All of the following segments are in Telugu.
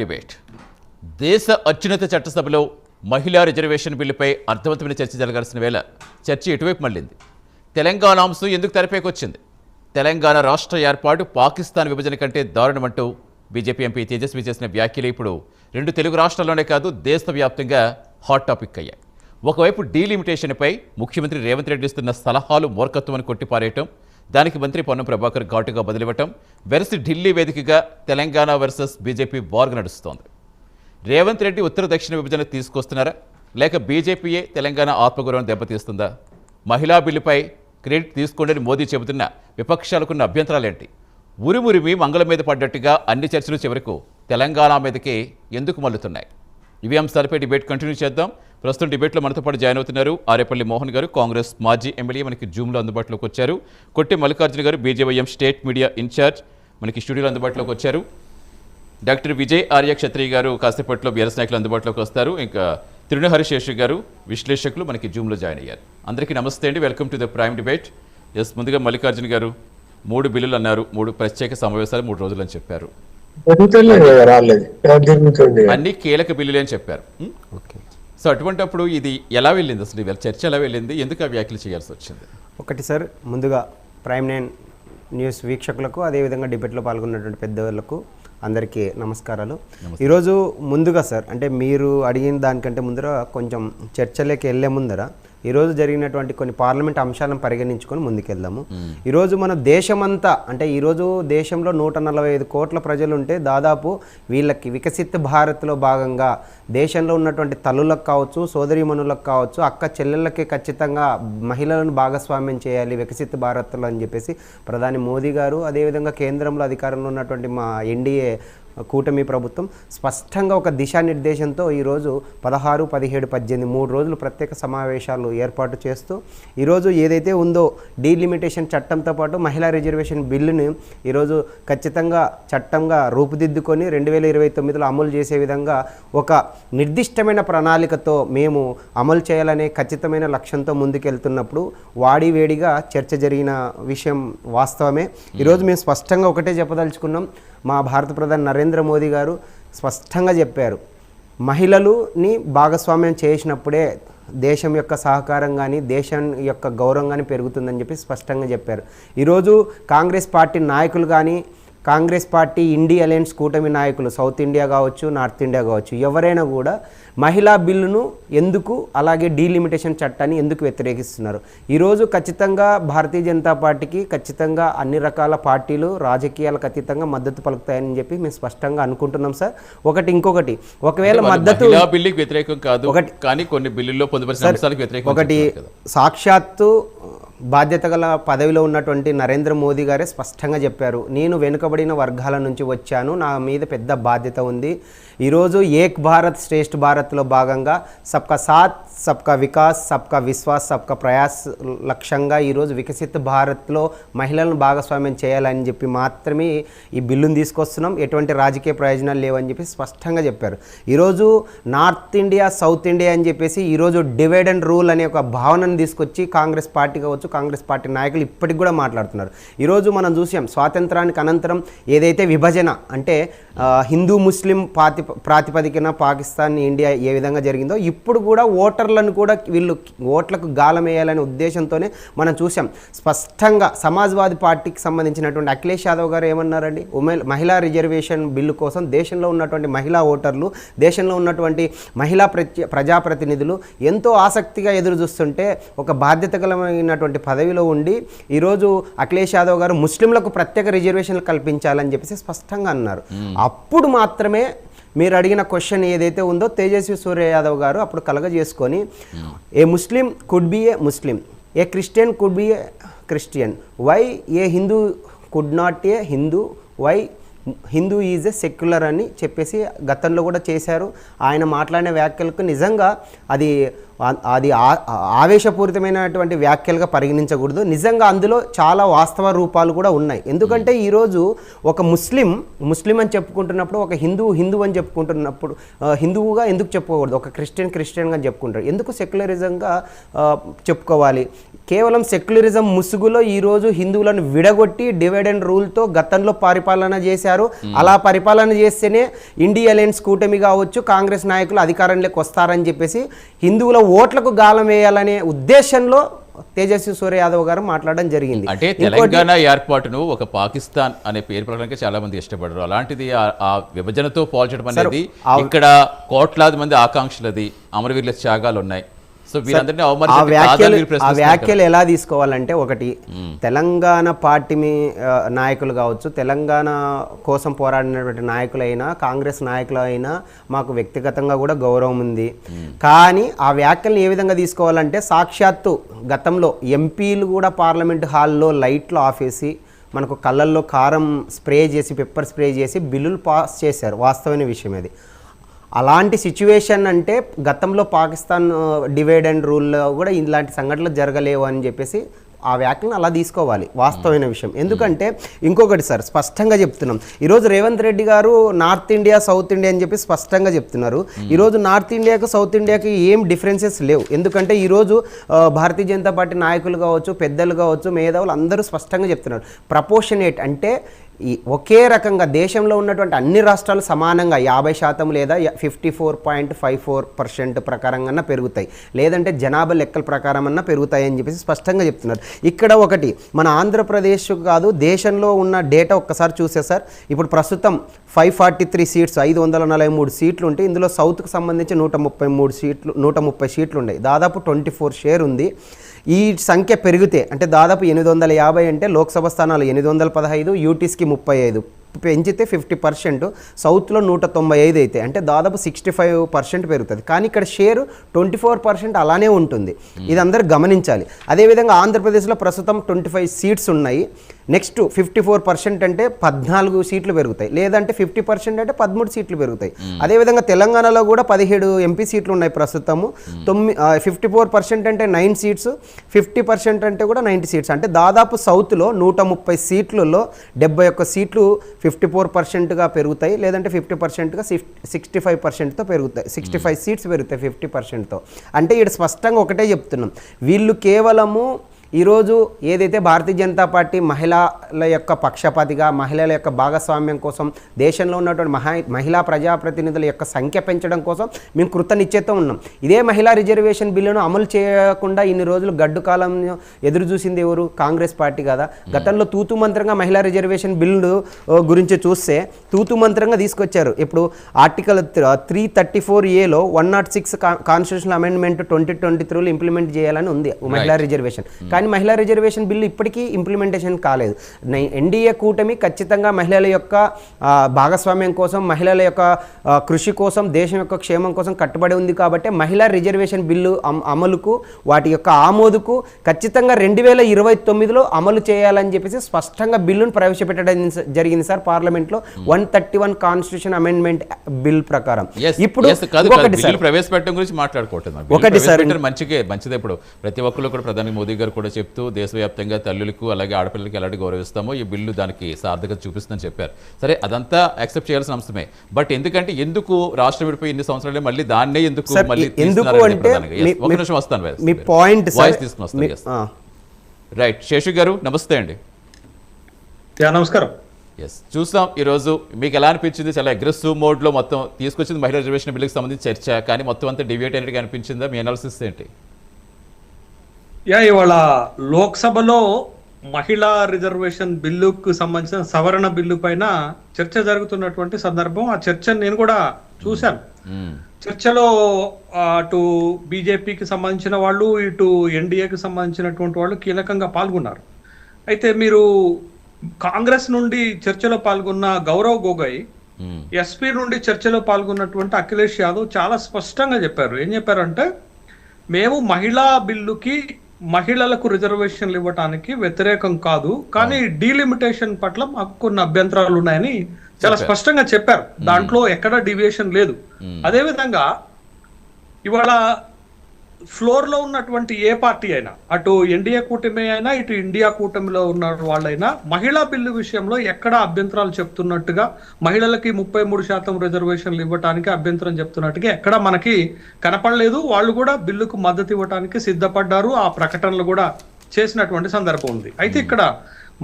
డిబేట్ దేశ అత్యున్నత చట్టసభలో మహిళా రిజర్వేషన్ బిల్లుపై అర్థవంతమైన చర్చ జరగాల్సిన వేళ చర్చ ఎటువైపు మళ్ళింది. తెలంగాణ అంశం ఎందుకు తెరపైకొచ్చింది? తెలంగాణ రాష్ట్ర ఏర్పాటు పాకిస్తాన్ విభజన కంటే దారుణమంటూ బీజేపీ ఎంపీ తేజస్వి చేసిన వ్యాఖ్యలు ఇప్పుడు రెండు తెలుగు రాష్ట్రాల్లోనే కాదు దేశవ్యాప్తంగా హాట్ టాపిక్ అయ్యాయి. ఒకవైపు డీలిమిటేషన్పై ముఖ్యమంత్రి రేవంత్ రెడ్డి ఇస్తున్న సలహాలు మూర్ఖత్వమని కొట్టిపారేయటం, దానికి మంత్రి పొన్నం ప్రభాకర్ ఘాటుగా బదిలివ్వటం, వెరసి ఢిల్లీ వేదికగా తెలంగాణ వర్సెస్ బీజేపీ వార్ నడుస్తోంది. రేవంత్ రెడ్డి ఉత్తర దక్షిణ విభజన తీసుకొస్తున్నారా, లేక బీజేపీయే తెలంగాణ ఆత్మగౌరవం దెబ్బతీస్తుందా? మహిళా బిల్లుపై క్రెడిట్ తీసుకోండి మోదీ చెబుతున్న విపక్షాలకున్న అభ్యంతరాలేంటి? ఉరిమురిమి మంగళం మీద పడ్డట్టుగా అన్ని చర్చలు చివరకు తెలంగాణ మీదకే ఎందుకు మల్లుతున్నాయి? ఇవి అంశాలపై డిబేట్ కంటిన్యూ చేద్దాం. ప్రస్తుతం డిబేట్లో మనతో పాటు జాయిన్ అవుతున్నారు ఆరేపల్లి మోహన్ గారు, కాంగ్రెస్ మాజీ ఎమ్మెల్యే, మనకి జూమ్లో అందుబాటులోకి వచ్చారు. కొట్టి మల్లికార్జున గారు, బీజేవైఎం స్టేట్ మీడియా ఇన్ఛార్జ్, మనకి స్టూడియోలో అందుబాటులోకి వచ్చారు. డాక్టర్ విజయ్ ఆర్య క్షత్రియ గారు కాసేపట్లో బీఆర్ఎస్ నాయకులు అందుబాటులోకి వస్తారు. ఇంకా తిరునహరిశేషు గారు విశ్లేషకులు మనకి జూమ్లో జాయిన్ అయ్యారు. అందరికీ నమస్తే అండి, welcome to the prime debate. Yes, ముందుగా మల్లికార్జున గారు, 3 బిల్లులు అన్నారు, 3 ప్రత్యేక సమావేశాలు 3 రోజులు అని చెప్పారు. అన్ని కీలక బిల్లులే అని చెప్పారు. సో అటువంటిప్పుడు ఇది ఎలా వెళ్ళింది, అసలు ఇవాళ చర్చ ఎలా వెళ్ళింది, ఎందుకు ఆ వ్యాఖ్యలు చేయాల్సి వచ్చింది? ఒకటి సార్, ముందుగా ప్రైమ్ 9 న్యూస్ వీక్షకులకు, అదేవిధంగా డిబేట్లో పాల్గొన్నటువంటి పెద్దవాళ్ళకు అందరికీ నమస్కారాలు. ఈరోజు ముందుగా సార్, అంటే మీరు అడిగిన దానికంటే ముందర కొంచెం చర్చలోకి వెళ్ళే ముందర ఈరోజు జరిగినటువంటి కొన్ని పార్లమెంట్ అంశాలను పరిగణించుకొని ముందుకెళ్దాము. ఈరోజు మన దేశమంతా, అంటే ఈరోజు దేశంలో 145 కోట్ల ప్రజలు ఉంటే దాదాపు వీళ్ళకి వికసిత్ భారత్లో భాగంగా దేశంలో ఉన్నటువంటి తల్లులకు కావచ్చు, సోదరీమణులకు కావచ్చు, అక్క చెల్లెళ్ళకి ఖచ్చితంగా మహిళలను భాగస్వామ్యం చేయాలి వికసిత్ భారత్లో అని చెప్పేసి ప్రధాని మోదీ గారు, అదేవిధంగా కేంద్రంలో అధికారంలో ఉన్నటువంటి మా ఎన్డీఏ కూటమి ప్రభుత్వం స్పష్టంగా ఒక దిశానిర్దేశంతో ఈరోజు 16, 17, 18 3 రోజులు ప్రత్యేక సమావేశాలు ఏర్పాటు చేస్తూ ఈరోజు ఏదైతే ఉందో డీలిమిటేషన్ చట్టంతో పాటు మహిళా రిజర్వేషన్ బిల్లుని ఈరోజు ఖచ్చితంగా చట్టంగా రూపుదిద్దుకొని 2029లో అమలు చేసే విధంగా ఒక నిర్దిష్టమైన ప్రణాళికతో మేము అమలు చేయాలనే ఖచ్చితమైన లక్ష్యంతో ముందుకెళ్తున్నప్పుడు వాడివేడిగా చర్చ జరిగిన విషయం వాస్తవమే. ఈరోజు మేము స్పష్టంగా ఒకటే చెప్పదలుచుకున్నాం. మా భారత ప్రధాని నరేంద్ర మోదీ గారు స్పష్టంగా చెప్పారు, మహిళలుని భాగస్వామ్యం చేసినప్పుడే దేశం యొక్క సహకారం కానీ దేశం యొక్క గౌరవం కానీ పెరుగుతుందని చెప్పి స్పష్టంగా చెప్పారు. ఈరోజు కాంగ్రెస్ పార్టీ నాయకులు కానీ, కాంగ్రెస్ పార్టీ ఇండియా అలయన్స్ కూటమి నాయకులు, సౌత్ ఇండియా కావచ్చు, నార్త్ ఇండియా కావచ్చు, ఎవరైనా కూడా మహిళా బిల్లును ఎందుకు, అలాగే డీలిమిటేషన్ చట్టాన్ని ఎందుకు వ్యతిరేకిస్తున్నారు? ఈరోజు ఖచ్చితంగా భారతీయ జనతా పార్టీకి ఖచ్చితంగా అన్ని రకాల పార్టీలు రాజకీయాలకు అతీతంగా మద్దతు పలుకుతాయని చెప్పి మేము స్పష్టంగా అనుకుంటున్నాం సార్. ఇంకొకటి ఒకవేళ మద్దతు బిల్లుకి వ్యతిరేకం కాదు, కానీ కొన్ని బిల్లుల్లో పొందుపరిచిన అంశాలకు వ్యతిరేకం. ఒకటి సాక్షాత్తు బాధ్యత గల పదవిలో ఉన్నటువంటి నరేంద్ర మోదీ గారే స్పష్టంగా చెప్పారు, నేను వెనుకబడిన వర్గాల నుంచి వచ్చాను, నా మీద పెద్ద బాధ్యత ఉంది. ఈరోజు ఏక్ భారత్ శ్రేష్ఠ భారత్లో భాగంగా సబ్కా సాత్, సబ్కా వికాస్, సబ్కా విశ్వాస్, సబ్కా ప్రయాస్ లక్ష్యంగా ఈరోజు వికసిత్ భారత్లో మహిళలను భాగస్వామ్యం చేయాలని చెప్పి మాత్రమే ఈ బిల్లును తీసుకొస్తున్నాం, ఎటువంటి రాజకీయ ప్రయోజనాలు లేవని చెప్పి స్పష్టంగా చెప్పారు. ఈరోజు నార్త్ ఇండియా, సౌత్ ఇండియా అని చెప్పేసి ఈరోజు డివైడ్ అండ్ రూల్ అనే ఒక భావనను తీసుకొచ్చి కాంగ్రెస్ పార్టీ కావచ్చు, కాంగ్రెస్ పార్టీ నాయకులు ఇప్పటికి కూడా మాట్లాడుతున్నారు. ఈరోజు మనం చూసాం, స్వాతంత్రానికి అనంతరం ఏదైతే విభజన అంటే హిందూ ముస్లిం ప్రాతిపదికన పాకిస్తాన్ ఇండియా ఏ విధంగా జరిగిందో, ఇప్పుడు కూడా ఓటర్లను కూడా వీళ్ళు ఓట్లకు గాలం వేయాలనే ఉద్దేశంతోనే మనం చూసాం. స్పష్టంగా సమాజ్వాదీ పార్టీకి సంబంధించినటువంటి అఖిలేష్ యాదవ్ గారు ఏమన్నారండి, మహిళా రిజర్వేషన్ బిల్లు కోసం దేశంలో ఉన్నటువంటి మహిళా ఓటర్లు, దేశంలో ఉన్నటువంటి మహిళా ప్రజాప్రతినిధులు ఎంతో ఆసక్తిగా ఎదురు చూస్తుంటే ఒక బాధ్యతకరమైనటువంటి పదవిలో ఉండి ఈరోజు అఖిలేష్ యాదవ్ గారు ముస్లింలకు ప్రత్యేక రిజర్వేషన్లు కల్పించాలని చెప్పేసి స్పష్టంగా అన్నారు. అప్పుడు మాత్రమే మీరు అడిగిన క్వశ్చన్ ఏదైతే ఉందో తేజస్వి సూర్య యాదవ్ గారు అప్పుడు కలగజేసుకొని, a Muslim could be a Muslim, a Christian could be a Christian, why a Hindu could not a Hindu, why Hindu is a secular అని చెప్పేసి గతంలో కూడా చేశారు. ఆయన మాట్లాడిన వ్యాఖ్యలకు నిజంగా అది అది ఆవేశపూరితమైనటువంటి వ్యాఖ్యలుగా పరిగణించకూడదు. నిజంగా అందులో చాలా వాస్తవ రూపాలు కూడా ఉన్నాయి. ఎందుకంటే ఈరోజు ఒక ముస్లిం అని చెప్పుకుంటున్నప్పుడు, ఒక హిందూ అని చెప్పుకుంటున్నప్పుడు హిందువుగా ఎందుకు చెప్పుకోకూడదు? ఒక క్రిస్టియన్గా చెప్పుకుంటారు. ఎందుకు సెక్యులరిజంగా చెప్పుకోవాలి? కేవలం సెక్యులరిజం ముసుగులో ఈరోజు హిందువులను విడగొట్టి డివైడ్ అండ్ రూల్తో గతంలో పరిపాలన చేశారు. అలా పరిపాలన చేస్తేనే ఇండియా అలయన్స్ కూటమి కావచ్చు, కాంగ్రెస్ నాయకులు అధికారంలోకి వస్తారని చెప్పేసి హిందువుల ఓట్లకు గాలం వేయాలనే ఉద్దేశంలో తేజస్వి సూర్య యాదవ్ గారు మాట్లాడడం జరిగింది. అంటే తెలంగాణ ఏర్పాటును ఒక పాకిస్తాన్ అనే పేరు ప్రకారంగా చాలా మంది ఇష్టపడరు. అలాంటిది ఆ విభజనతో పోల్చడం అనేది ఇక్కడ కోట్లాది మంది ఆకాంక్షలది, అమరవీరుల త్యాగాలు ఉన్నాయి. సో వీరందరినీ ఆ వ్యాఖ్యలు ఎలా తీసుకోవాలంటే, ఒకటి తెలంగాణ పార్టీ నాయకులు కావచ్చు, తెలంగాణ కోసం పోరాడినటువంటి నాయకులైనా, కాంగ్రెస్ నాయకులైనా మాకు వ్యక్తిగతంగా కూడా గౌరవం ఉంది. కానీ ఆ వ్యాఖ్యలను ఏ విధంగా తీసుకోవాలంటే, సాక్షాత్తు గతంలో ఎంపీలు కూడా పార్లమెంట్ హాల్లో లైట్లు ఆపేసి మనకు కళ్ళల్లో కారం స్ప్రే చేసి, పెప్పర్ స్ప్రే చేసి బిల్లులు పాస్ చేశారు. వాస్తవమైన విషయం అది. అలాంటి సిచ్యువేషన్ అంటే గతంలో పాకిస్తాన్ డివైడ్ అండ్ రూల్లో కూడా ఇలాంటి సంఘటనలు జరగలేవు అని చెప్పేసి ఆ వ్యాఖ్యలను అలా తీసుకోవాలి. వాస్తవమైన విషయం. ఎందుకంటే ఇంకొకటి సార్, స్పష్టంగా చెప్తున్నాం, ఈరోజు రేవంత్ రెడ్డి గారు నార్త్ ఇండియా సౌత్ ఇండియా అని చెప్పి స్పష్టంగా చెప్తున్నారు. ఈరోజు నార్త్ ఇండియాకు సౌత్ ఇండియాకి ఏం డిఫరెన్సెస్ లేవు. ఎందుకంటే ఈరోజు భారతీయ జనతా పార్టీ నాయకులు కావచ్చు, పెద్దలు కావచ్చు, మేధావులు అందరూ స్పష్టంగా చెప్తున్నారు. ప్రపోర్షనేట్ అంటే ఈ ఒకే రకంగా దేశంలో ఉన్నటువంటి అన్ని రాష్ట్రాలు సమానంగా 50% లేదా 54.54% ప్రకారంగా పెరుగుతాయి, లేదంటే జనాభా లెక్కల ప్రకారం అన్నా పెరుగుతాయి అని చెప్పేసి స్పష్టంగా చెప్తున్నారు. ఇక్కడ ఒకటి మన ఆంధ్రప్రదేశ్ కాదు, దేశంలో ఉన్న డేటా ఒక్కసారి చూసే సార్, ఇప్పుడు ప్రస్తుతం 543 సీట్స్ 543 సీట్లు ఉంటే ఇందులో సౌత్కు సంబంధించి 130 సీట్లు ఉన్నాయి. దాదాపు 24 షేర్ ఉంది. ఈ సంఖ్య పెరిగితే అంటే దాదాపు 850 అంటే లోక్సభ స్థానాలు 815, యూటీస్కి 35 పెంచితే 50%, సౌత్లో 195 అయితే అంటే దాదాపు 65% పెరుగుతుంది. కానీ ఇక్కడ షేరు 24% అలానే ఉంటుంది. ఇది అందరూ గమనించాలి. అదేవిధంగా ఆంధ్రప్రదేశ్లో ప్రస్తుతం 25 సీట్స్ ఉన్నాయి. నెక్స్ట్ 54% అంటే 14 సీట్లు పెరుగుతాయి, లేదంటే 50% అంటే 13 సీట్లు పెరుగుతాయి. అదేవిధంగా తెలంగాణలో కూడా 17 ఎంపీ సీట్లు ఉన్నాయి ప్రస్తుతము. 54% అంటే 9 సీట్స్, 50% అంటే కూడా 90 సీట్స్. అంటే దాదాపు సౌత్లో 130 సీట్లలో 71 సీట్లు 54%గా పెరుగుతాయి, లేదంటే 50%గా 65%తో పెరుగుతాయి. 65 సీట్స్ పెరుగుతాయి 50%తో. అంటే ఇక్కడ స్పష్టంగా ఒకటే చెప్తున్నాం, వీళ్ళు కేవలము ఈరోజు ఏదైతే భారతీయ జనతా పార్టీ మహిళల యొక్క పక్షపాతిగా, మహిళల యొక్క భాగస్వామ్యం కోసం, దేశంలో ఉన్నటువంటి మహిళా ప్రజాప్రతినిధుల యొక్క సంఖ్య పెంచడం కోసం మేము కృతనిశ్చయితం ఉన్నాం. ఇదే మహిళా రిజర్వేషన్ బిల్లును అమలు చేయకుండా ఇన్ని రోజులు గడ్డు కాలం ఎదురు చూసింది ఎవరు? కాంగ్రెస్ పార్టీ కదా. గతంలో తూతు మంత్రంగా మహిళా రిజర్వేషన్ బిల్లు గురించి చూస్తే తూతు మంత్రంగా తీసుకొచ్చారు. ఇప్పుడు ఆర్టికల్ 334A లో 106 కాన్స్టిట్యూషనల్ అమెండ్మెంట్ 2023లో ఇంప్లిమెంట్ చేయాలని ఉంది మహిళా రిజర్వేషన్. కానీ మహిళా రిజర్వేషన్ బిల్లు ఇప్పటికీ ఇంప్లిమెంటేషన్ కాలేదు. ఎన్డీఏ కూటమి ఖచ్చితంగా మహిళల యొక్క భాగస్వామ్యం కోసం, మహిళల యొక్క కృషి కోసం, దేశం యొక్క క్షేమం కోసం కట్టుబడి ఉంది. కాబట్టి మహిళా రిజర్వేషన్ బిల్లు అమలుకు, వాటి యొక్క ఆమోదుకు ఖచ్చితంగా 2029లో అమలు చేయాలని చెప్పేసి స్పష్టంగా బిల్లును ప్రవేశపెట్టడం జరిగింది సార్ పార్లమెంట్లో 131 కాన్స్టిట్యూషన్ అమెండ్మెంట్ బిల్ ప్రకారం. ఇప్పుడు ప్రవేశపెట్టడం గురించి మాట్లాడుకోవటం ఒకటి సార్, మంచిదే. ఇప్పుడు ప్రతి ఒక్కరు కూడా ప్రధాని మోదీ గారు కూడా చెప్తూ దేశవ్యాప్తంగా తల్లులకు అలాగే ఆడపిల్లలకి ఎలాంటి గౌరవిస్తామో ఈ బిల్లు దానికి సార్థకత చూపిస్తుందని చెప్పారు. సరే, అదంతా యాక్సెప్ట్ చేయాల్సిన అంశమే. బట్ ఎందుకు రాష్ట్రం విడిపోయి ఇన్ని సంవత్సరాలు మళ్ళీ దాన్నే ఎందుకు రైట్. శేషు గారు నమస్తే అండి. నమస్కారం. ఎస్, చూసాం ఈరోజు. మీకు ఎలా అనిపించింది? చాలా అగ్రెసివ్ మోడ్లో మొత్తం తీసుకొచ్చింది మహిళా రిజర్వేషన్ బిల్లుకి సంబంధించి చర్చ, కానీ మొత్తం అంతా డివేట్ అయినట్టుగా అనిపించిందా? మీ అనాలిసిస్ ఏంటి? ఇవాళ లోక్సభలో మహిళా రిజర్వేషన్ బిల్లుకు సంబంధించిన సవరణ బిల్లు పైన చర్చ జరుగుతున్నటువంటి సందర్భం. ఆ చర్చను నేను కూడా చూశాను. చర్చలో అటు బీజేపీకి సంబంధించిన వాళ్ళు, ఇటు ఎన్డీఏకి సంబంధించినటువంటి వాళ్ళు కీలకంగా పాల్గొన్నారు. అయితే మీరు కాంగ్రెస్ నుండి చర్చలో పాల్గొన్న గౌరవ్ గొగోయ్, ఎస్పీ నుండి చర్చలో పాల్గొన్నటువంటి అఖిలేష్ యాదవ్ చాలా స్పష్టంగా చెప్పారు. ఏం చెప్పారంటే, మేము మహిళా బిల్లుకి, మహిళలకు రిజర్వేషన్లు ఇవ్వటానికి వ్యతిరేకం కాదు, కానీ డీలిమిటేషన్ పట్ల మాకు కొన్ని అభ్యంతరాలు ఉన్నాయని చాలా స్పష్టంగా చెప్పారు. దాంట్లో ఎక్కడ డివియేషన్ లేదు. అదేవిధంగా ఇవాళ ఫ్లోర్లో ఉన్నటువంటి ఏ పార్టీ అయినా, అటు ఎన్డీఏ కూటమి అయినా ఇటు ఇండియా కూటమిలో ఉన్న వాళ్ళైనా మహిళా బిల్లు విషయంలో ఎక్కడ అభ్యంతరాలు చెప్తున్నట్టుగా, మహిళలకి 33% రిజర్వేషన్లు ఇవ్వడానికి అభ్యంతరం చెప్తున్నట్టుగా ఎక్కడ మనకి కనపడలేదు. వాళ్ళు కూడా బిల్లుకు మద్దతు ఇవ్వడానికి సిద్ధపడ్డారు, ఆ ప్రకటనలు కూడా చేసినటువంటి సందర్భం ఉంది. అయితే ఇక్కడ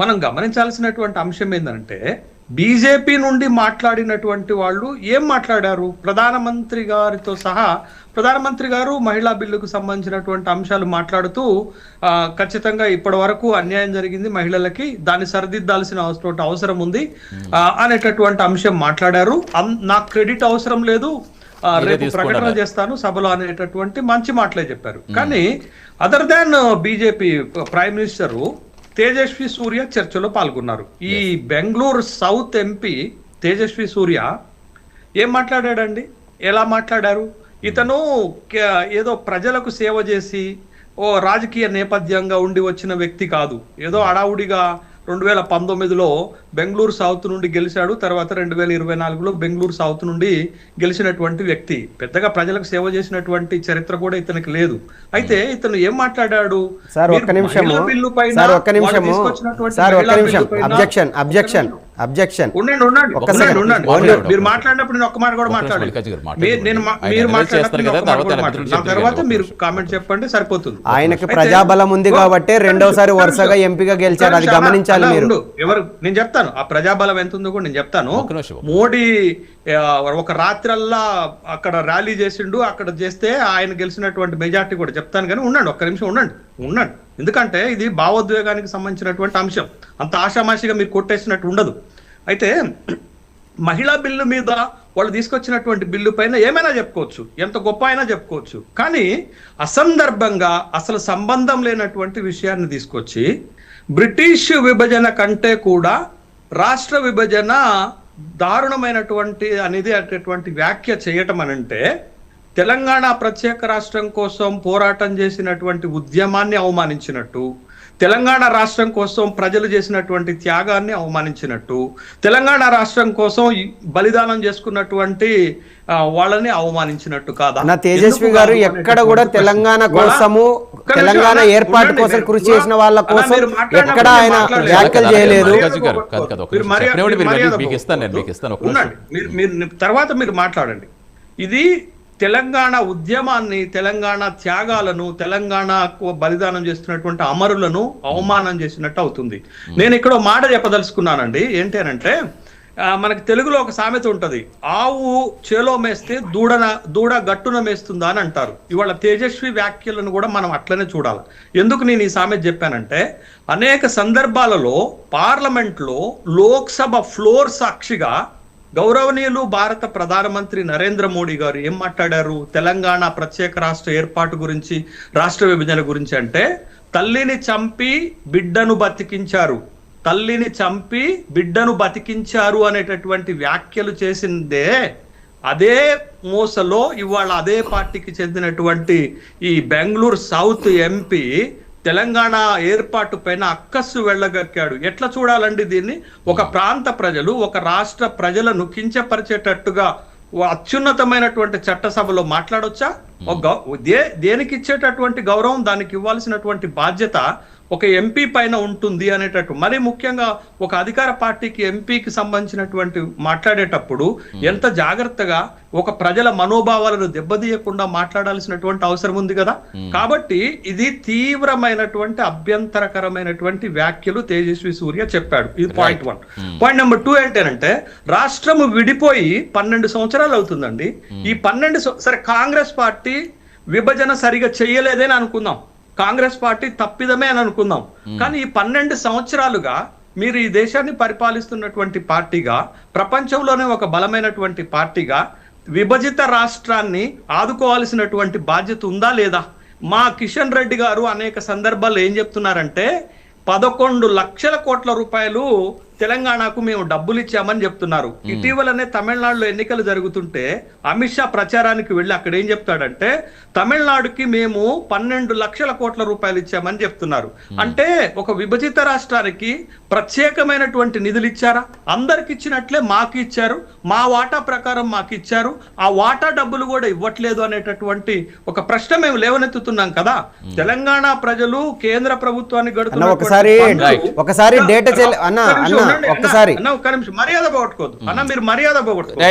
మనం గమనించాల్సినటువంటి అంశం ఏంటంటే, బీజేపీ నుండి మాట్లాడినటువంటి వాళ్ళు ఏం మాట్లాడారు? ప్రధానమంత్రి గారితో సహా ప్రధానమంత్రి గారు మహిళా బిల్లుకు సంబంధించినటువంటి అంశాలు మాట్లాడుతూ ఖచ్చితంగా ఇప్పటి వరకు అన్యాయం జరిగింది మహిళలకి, దాన్ని సరిదిద్దాల్సిన అవసరం ఉంది అనేటటువంటి అంశం మాట్లాడారు. నాకు క్రెడిట్ అవసరం లేదు, రేపు ప్రకటన చేస్తాను సభలో అనేటటువంటి మంచి మాటలే చెప్పారు. కానీ other than BJP prime minister Tejasvi Surya చర్చలో పాల్గొన్నారు. ఈ బెంగళూరు సౌత్ ఎంపీ తేజస్వి సూర్య ఏం మాట్లాడాడండి? ఎలా మాట్లాడారు? ఇతను ఏదో ప్రజలకు సేవ చేసి ఓ రాజకీయ నేపథ్యంగా ఉండి వచ్చిన వ్యక్తి కాదు. ఏదో అడావుడిగా 2019లో బెంగళూరు సౌత్ నుండి గెలిచాడు, తర్వాత 2024లో బెంగళూరు సౌత్ నుండి గెలిచినటువంటి వ్యక్తి. పెద్దగా ప్రజలకు సేవ చేసినటువంటి చరిత్ర కూడా ఇతనికి లేదు. అయితే ఇతను ఏం మాట్లాడాడు? మీరు మాట్లాడినప్పుడు నేను ఒక్క మాట కూడా మాట్లాడాలి. మీరు మాట్లాడిన తర్వాత మీరు కామెంట్ చెప్పండి, సరిపోతుంది. ఆయనకి ప్రజాబలం ఉంది కాబట్టి రెండోసారి వరుసగా ఎంపీగా గెలిచారు, అది గమనించాలి మీరు. ఎవరు నేను చెప్తాను ఆ ప్రజాబలం ఎంత ఉందో కూడా నేను చెప్తాను. మోడీ ఒక రాత్రల్లా అక్కడ ర్యాలీ చేసిండు, అక్కడ చేస్తే ఆయన గెలిచినటువంటి మెజార్టీ కూడా చెప్తాను. కానీ ఉండండి, ఒక్క నిమిషం ఉండండి. ఎందుకంటే ఇది భావోద్వేగానికి సంబంధించినటువంటి అంశం, అంత ఆషామాషిగా మీరు కొట్టేసినట్టు ఉండదు. అయితే మహిళా బిల్లు మీద వాళ్ళు తీసుకొచ్చినటువంటి బిల్లు పైన ఏమైనా చెప్పుకోవచ్చు, ఎంత గొప్ప అయినా చెప్పుకోవచ్చు. కానీ అసందర్భంగా అసలు సంబంధం లేనటువంటి విషయాన్ని తీసుకొచ్చి బ్రిటిష్ విభజన కంటే కూడా రాష్ట్ర విభజన దారుణమైనటువంటి అనేది అటువంటి వ్యాఖ్య చేయటం అనంటే, తెలంగాణ ప్రత్యేక రాష్ట్రం కోసం పోరాటం చేసినటువంటి ఉద్యమాన్ని అవమానించినట్టు, తెలంగాణ రాష్ట్రం కోసం ప్రజలు చేసినటువంటి త్యాగాన్ని అవమానించినట్టు, తెలంగాణ రాష్ట్రం కోసం బలిదానం చేసుకున్నటువంటి వాళ్ళని అవమానించినట్టు కాదా? నా తేజస్వి గారు ఎక్కడ కూడా తెలంగాణ కోసము, తెలంగాణ ఏర్పాటు కోసం కృషి చేసిన వాళ్ళ కోసం ఎక్కడ ఆయన వ్యాఖ్యలు చేయలేదు. తర్వాత మీరు మాట్లాడండి. ఇది తెలంగాణ ఉద్యమాన్ని, తెలంగాణ త్యాగాలను, తెలంగాణ బలిదానం చేస్తున్నటువంటి అమరులను అవమానం చేసినట్టు అవుతుంది. నేను ఇక్కడ మాట చెప్పదలుచుకున్నానండి. ఏంటి అనంటే, మనకి తెలుగులో ఒక సామెత ఉంటది, ఆవు చేలో మేస్తే దూడ గట్టున మేస్తుందా అని అంటారు. ఇవాళ తేజస్వి వ్యాఖ్యలను కూడా మనం అట్లనే చూడాలి. ఎందుకు నేను ఈ సామెత చెప్పానంటే, అనేక సందర్భాలలో పార్లమెంట్లో లోక్సభ ఫ్లోర్ సాక్షిగా గౌరవనీయులు భారత ప్రధానమంత్రి నరేంద్ర మోడీ గారు ఏం మాట్లాడారు తెలంగాణ ప్రత్యేక రాష్ట్ర ఏర్పాటు గురించి, రాష్ట్ర విభజన గురించి? అంటే తల్లిని చంపి బిడ్డను బతికించారు, తల్లిని చంపి బిడ్డను బతికించారు అనేటటువంటి వ్యాఖ్యలు చేసిందే. అదే మోసలో ఇవాళ అదే పార్టీకి చెందినటువంటి ఈ బెంగళూరు సౌత్ ఎంపీ తెలంగాణ ఏర్పాటు పైన అక్కస్సు వెళ్ళగక్కాడు. ఎట్లా చూడాలండి దీన్ని? ఒక ప్రాంత ప్రజలు, ఒక రాష్ట్ర ప్రజలను కించపరిచేటట్టుగా అత్యున్నతమైనటువంటి చట్టసభలో మాట్లాడొచ్చా? దేనికి ఇచ్చేటటువంటి గౌరవం, దానికి ఇవ్వాల్సినటువంటి బాధ్యత ఒక ఎంపీ పైన ఉంటుంది అనేటట్టు. మరి ముఖ్యంగా ఒక అధికార పార్టీకి ఎంపీకి సంబంధించినటువంటి మాట్లాడేటప్పుడు ఎంత జాగ్రత్తగా ఒక ప్రజల మనోభావాలను దెబ్బతీయకుండా మాట్లాడాల్సినటువంటి అవసరం ఉంది కదా. కాబట్టి ఇది తీవ్రమైనటువంటి అభ్యంతరకరమైనటువంటి వ్యాఖ్యలు తేజస్వి సూర్య చెప్పాడు. ఇది పాయింట్ 1. పాయింట్ నెంబర్ 2 ఏంటంటే, రాష్ట్రము విడిపోయి 12 సంవత్సరాలు అవుతుందండి. ఈ 12 సరే కాంగ్రెస్ పార్టీ విభజన సరిగా చెయ్యలేదని అనుకుందాం, కాంగ్రెస్ పార్టీ తప్పిదమే అని అనుకుందాం. కానీ ఈ 12 సంవత్సరాలుగా మీరు ఈ దేశాన్ని పరిపాలిస్తున్నటువంటి పార్టీగా, ప్రపంచంలోనే ఒక బలమైనటువంటి పార్టీగా విభజిత రాష్ట్రాన్ని ఆదుకోవాల్సినటువంటి బాధ్యత ఉందా లేదా? మా కిషన్ రెడ్డి గారు అనేక సందర్భాల్లో ఏం చెప్తున్నారంటే, 11 లక్షల కోట్ల రూపాయలు తెలంగాణకు మేము డబ్బులు ఇచ్చామని చెప్తున్నారు. ఇటీవలనే తమిళనాడులో ఎన్నికలు జరుగుతుంటే అమిత్ షా ప్రచారానికి వెళ్ళి అక్కడ ఏం చెప్తాడంటే తమిళనాడుకి మేము 12 లక్షల కోట్ల రూపాయలు ఇచ్చామని చెప్తున్నారు. అంటే ఒక విభజిత రాష్ట్రానికి ప్రత్యేకమైనటువంటి నిధులు ఇచ్చారా? అందరికి ఇచ్చినట్లే మాకు ఇచ్చారు, మా వాటా ప్రకారం మాకు ఇచ్చారు, ఆ వాటా డబ్బులు కూడా ఇవ్వట్లేదు అనేటటువంటి ఒక ప్రశ్న మేము లేవనెత్తుతున్నాం కదా. తెలంగాణ ప్రజలు కేంద్ర ప్రభుత్వాన్ని ఒకసారి డేటా ఒక్క నిమిషం మర్యాద పోగొట్టుకోవద్దు అన్న, మీరు మర్యాద పోగొట్టుకోవద్దు.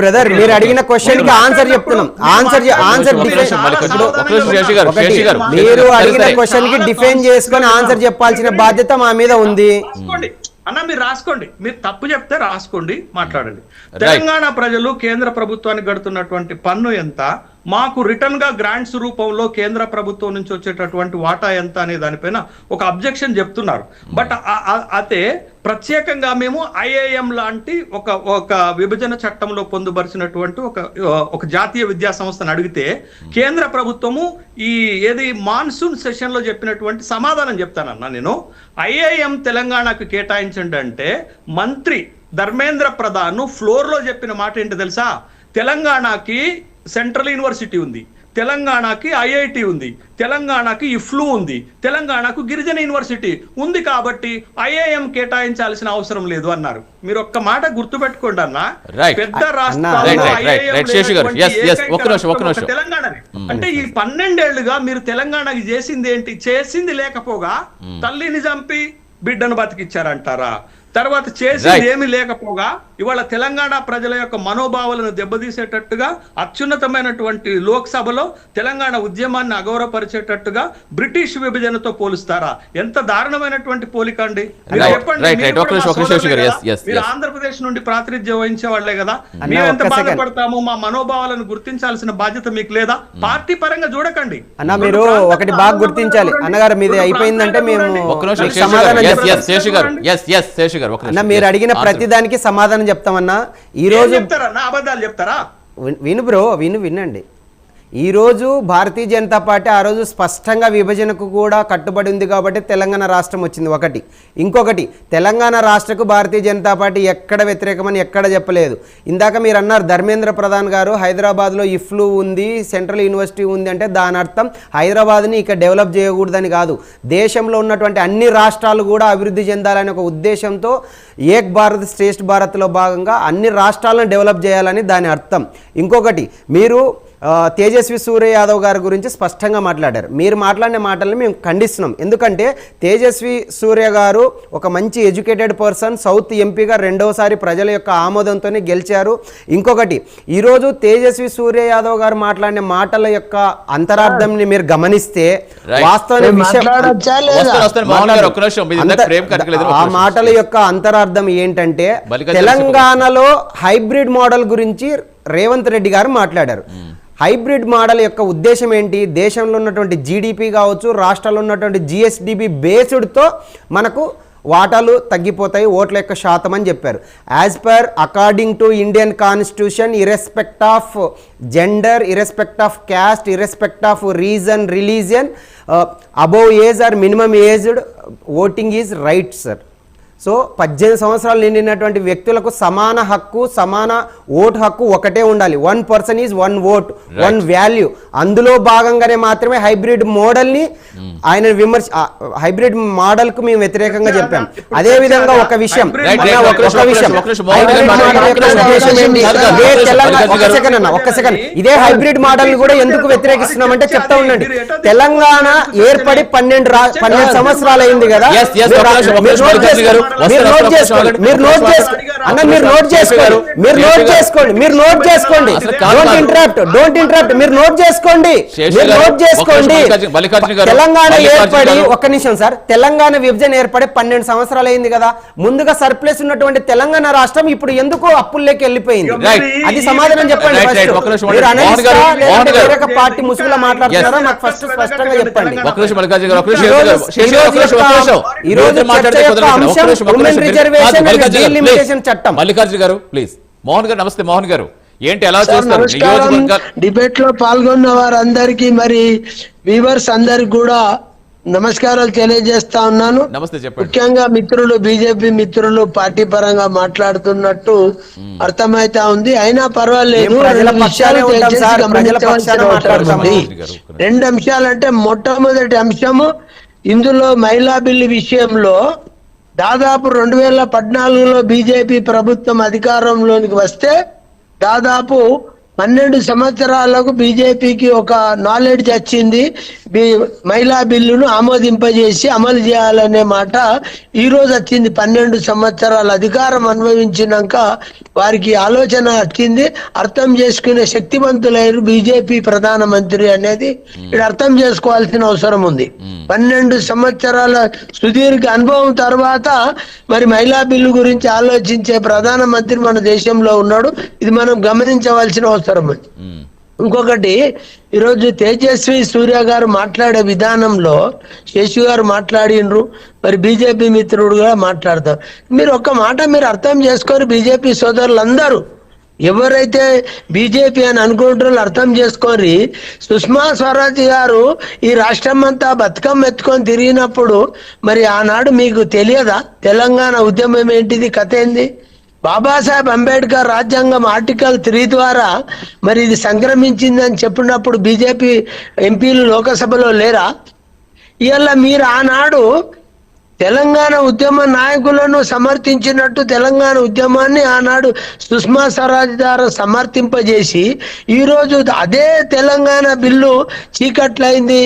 బ్రదర్ మీరు అడిగిన క్వశ్చన్ కి ఆన్సర్ చెప్తున్నాం. మీరు అడిగిన క్వశ్చన్ కి డిఫెండ్ చేసుకొని ఆన్సర్ చెప్పాల్సిన బాధ్యత మా మీద ఉంది. అన్న మీరు రాసుకోండి, మీరు తప్పు చెప్తే రాసుకోండి, మాట్లాడండి. తెలంగాణ ప్రజలు కేంద్ర ప్రభుత్వానికి కడుతున్నటువంటి పన్ను ఎంత, మాకు రిటర్న్ గా గ్రాంట్స్ రూపంలో కేంద్ర ప్రభుత్వం నుంచి వచ్చేటటువంటి వాటా ఎంత అనే దానిపైన ఒక అబ్జెక్షన్ చెప్తున్నారు. బట్ అయితే ప్రత్యేకంగా మేము ఐఐఎం లాంటి ఒక విభజన చట్టంలో పొందుపరిచినటువంటి ఒక జాతీయ విద్యా సంస్థను అడిగితే కేంద్ర ప్రభుత్వము ఏది మాన్సూన్ సెషన్ లో చెప్పినటువంటి సమాధానం చెప్తానన్నా నేను. ఐఐఎం తెలంగాణకు కేటాయించండి అంటే మంత్రి ధర్మేంద్ర ప్రధాన్ ఫ్లోర్ లో చెప్పిన మాట ఏంటి తెలుసా? తెలంగాణకి సెంట్రల్ యూనివర్సిటీ ఉంది, తెలంగాణకి ఐఐటి ఉంది, తెలంగాణకి ఇఫ్లు ఉంది, తెలంగాణకు గిరిజన యూనివర్సిటీ ఉంది, కాబట్టి ఐఐఎం కేటాయించాల్సిన అవసరం లేదు అన్నారు. మీరు ఒక్క మాట గుర్తుపెట్టుకోండి అన్న, పెద్ద రాష్ట్రాల్లో తెలంగాణని అంటే ఈ 12 ఏళ్లుగా మీరు తెలంగాణకి చేసింది ఏంటి? చేసింది లేకపోగా తల్లిని చంపి బిడ్డను బతికిచ్చారంటారా? తర్వాత చేసింది ఏమి లేకపోగా ఇవాళ తెలంగాణ ప్రజల యొక్క మనోభావాలను దెబ్బతీసేటట్టుగా అత్యున్నతమైనటువంటి లోక్సభలో తెలంగాణ ఉద్యమాన్ని అగౌరవపరిచేటట్టుగా బ్రిటిష్ విభజనతో పోలుస్తారా? ఎంత దారుణమైనటువంటి పోలిక అండి. మీరు ఆంధ్రప్రదేశ్ నుండి ప్రాతినిధ్యం వహించే వాళ్లే కదా, మేము ఎంత బాధపడతాము, మా మనోభావాలను గుర్తించాల్సిన బాధ్యత మీకు లేదా? పార్టీ పరంగా చూడకండి అన్న. మీరు ఒకటి బాగా గుర్తించాలి అన్నగారు, మీది అయిపోయిందంటే మేము అన్న మీరు అడిగిన ప్రతి దానికి సమాధానం చెప్తామన్నా. ఈ రోజు అబద్ధాలు చెప్తారా? విను బ్రో, వినండి. ఈరోజు భారతీయ జనతా పార్టీ ఆ రోజు స్పష్టంగా విభజనకు కూడా కట్టుబడి ఉంది కాబట్టి తెలంగాణ రాష్ట్రం వచ్చింది ఒకటి. ఇంకొకటి, తెలంగాణ రాష్ట్రకు భారతీయ జనతా పార్టీ ఎక్కడ వ్యతిరేకమని ఎక్కడ చెప్పలేదు. ఇందాక మీరు అన్నారు ధర్మేంద్ర ప్రధాన్ గారు హైదరాబాద్లో ఇఫ్లు ఉంది, సెంట్రల్ యూనివర్సిటీ ఉంది అంటే దాని అర్థం హైదరాబాద్ని ఇక డెవలప్ చేయకూడదని కాదు. దేశంలో ఉన్నటువంటి అన్ని రాష్ట్రాలు కూడా అభివృద్ధి చెందాలనే ఒక ఉద్దేశంతో ఏక్ భారత్ శ్రేష్ఠ భారత్లో భాగంగా అన్ని రాష్ట్రాలను డెవలప్ చేయాలని దాని అర్థం. ఇంకొకటి, మీరు తేజస్వి సూర్య యాదవ్ గారి గురించి స్పష్టంగా మాట్లాడారు. మీరు మాట్లాడిన మాటలను మేము ఖండిస్తున్నాం. ఎందుకంటే తేజస్వి సూర్య గారు ఒక మంచి ఎడ్యుకేటెడ్ పర్సన్, సౌత్ ఎంపీగా 2వసారి ప్రజల యొక్క ఆమోదంతోనే గెలిచారు. ఇంకొకటి, ఈరోజు తేజస్వి సూర్య యాదవ్ గారు మాట్లాడిన మాటల యొక్క అంతరార్థంని మీరు గమనిస్తే వాస్తవ విషయం ఆ మాటల యొక్క అంతరార్థం ఏంటంటే తెలంగాణలో హైబ్రిడ్ మోడల్ గురించి రేవంత్ రెడ్డి గారు మాట్లాడారు. హైబ్రిడ్ మోడల్ యొక్క ఉద్దేశం ఏంటి? దేశంలో ఉన్నటువంటి జీడిపి కావచ్చు, రాష్ట్రాల్లో ఉన్నటువంటి జిఎస్డిపి బేస్డ్తో మనకు వాటాలు తగ్గిపోతాయి, ఓట్ల యొక్క శాతం అని చెప్పారు. As per according to Indian constitution, irrespective of gender, irrespective of caste, irrespective of region, religion, above age or minimum aged voting is right sir. So 18 సంవత్సరాలు నిండినటువంటి వ్యక్తులకు సమాన హక్కు, సమాన ఓటు హక్కు ఒకటే ఉండాలి. 1 పర్సన్ ఈజ్ 1 ఓట్, 1 వాల్యూ. అందులో భాగంగానే మాత్రమే హైబ్రిడ్ మోడల్ని ఆయన హైబ్రిడ్ మోడల్ కు మేము వ్యతిరేకంగా చెప్పాం. అదే విధంగా ఒక విషయం ఇదే హైబ్రిడ్ మోడల్ కూడా ఎందుకు వ్యతిరేకిస్తున్నామంటే చెప్తా ఉండండి. తెలంగాణ ఏర్పడి 12 సంవత్సరాలు అయింది కదా. మీరు నోట్ చేసుకోండి. తెలంగాణ ఏర్పడి ఒక్క నిమిషం సార్, తెలంగాణ విభజన ఏర్పడి 12 సంవత్సరాలు అయింది కదా. ముందుగా సర్ప్లస్ ఉన్నటువంటి తెలంగాణ రాష్ట్రం ఇప్పుడు ఎందుకు అప్పుల్లోకి వెళ్ళిపోయింది? అది సమాధానం చెప్పండి. పార్టీ ముసుగులో మాట్లాడుతున్నారా? నాకు ఫస్ట్ స్పష్టంగా చెప్పండి. ఈ రోజు మల్లికార్జున గారు ప్లీజ్. మోహన్ గారు నమస్తే. మోహన్ గారు ఏంటి ఎలా చేస్తారు? డిబేట్ లో పాల్గొన్న వారందరికీ మరి వ్యూవర్స్ అందరికి కూడా నమస్కారాలు తెలియజేస్తా ఉన్నాను. నమస్తే, చెప్పండి. ముఖ్యంగా మిత్రులు బీజేపీ మిత్రులు పార్టీ పరంగా మాట్లాడుతున్నట్టు అర్థమైతా ఉంది. అయినా పర్వాలేదు, మేము ప్రజల రెండు పక్షానే విషయాలు ఉంటాం దయచేసి సార్, ప్రజల గమనించవలసిన పక్షానే అవసరం ఉంది. మాట్లాడతాము. రెండు అంశాలంటే మొట్టమొదటి అంశము ఇందులో మహిళా బిల్లు విషయంలో దాదాపు 2014లో బీజేపీ ప్రభుత్వం అధికారంలోనికి వస్తే దాదాపు 12 సంవత్సరాలకు బీజేపీకి ఒక నాలెడ్జ్ వచ్చింది. మహిళా బిల్లును ఆమోదింపజేసి అమలు చేయాలనే మాట ఈ రోజు వచ్చింది. 12 సంవత్సరాల అధికారం అనుభవించినాక వారికి ఆలోచన వచ్చింది. అర్థం చేసుకునే శక్తివంతులైన బీజేపీ ప్రధానమంత్రి అనేది ఇక్కడ అర్థం చేసుకోవాల్సిన అవసరం ఉంది. 12 సంవత్సరాల సుదీర్ఘ అనుభవం తర్వాత మరి మహిళా బిల్లు గురించి ఆలోచించే ప్రధానమంత్రి మన దేశంలో ఉన్నాడు. ఇది మనం గమనించవలసిన అవసరం ఉంది. ఇంకొకటి, ఈరోజు తేజస్వి సూర్య గారు మాట్లాడే విధానంలో శశి గారు మాట్లాడినరు, మరి బీజేపీ మిత్రుడుగా మాట్లాడతారు. మీరు ఒక్క మాట మీరు అర్థం చేసుకొని బీజేపీ సోదరులందరూ ఎవరైతే బీజేపీ అని అనుకుంటారో అర్థం చేసుకొని, సుష్మా స్వరాజ్ గారు ఈ రాష్ట్రం అంతా బతుకమ్మ ఎత్తుకొని తిరిగినప్పుడు మరి ఆనాడు మీకు తెలియదా తెలంగాణ ఉద్యమం ఏంటిది, కథ ఏంది? బాబాసాహెబ్ అంబేద్కర్ రాజ్యాంగం ఆర్టికల్ 3 ద్వారా మరి ఇది సంక్రమించిందని చెప్పినప్పుడు బీజేపీ ఎంపీలు లోకసభలో లేరా? ఇవాళ మీరు ఆనాడు తెలంగాణ ఉద్యమ నాయకులను సమర్థించినట్టు తెలంగాణ ఉద్యమాన్ని ఆనాడు సుష్మా స్వరాజ్ ద్వారా సమర్థింపజేసి ఈరోజు అదే తెలంగాణ బిల్లు చీకట్లయింది,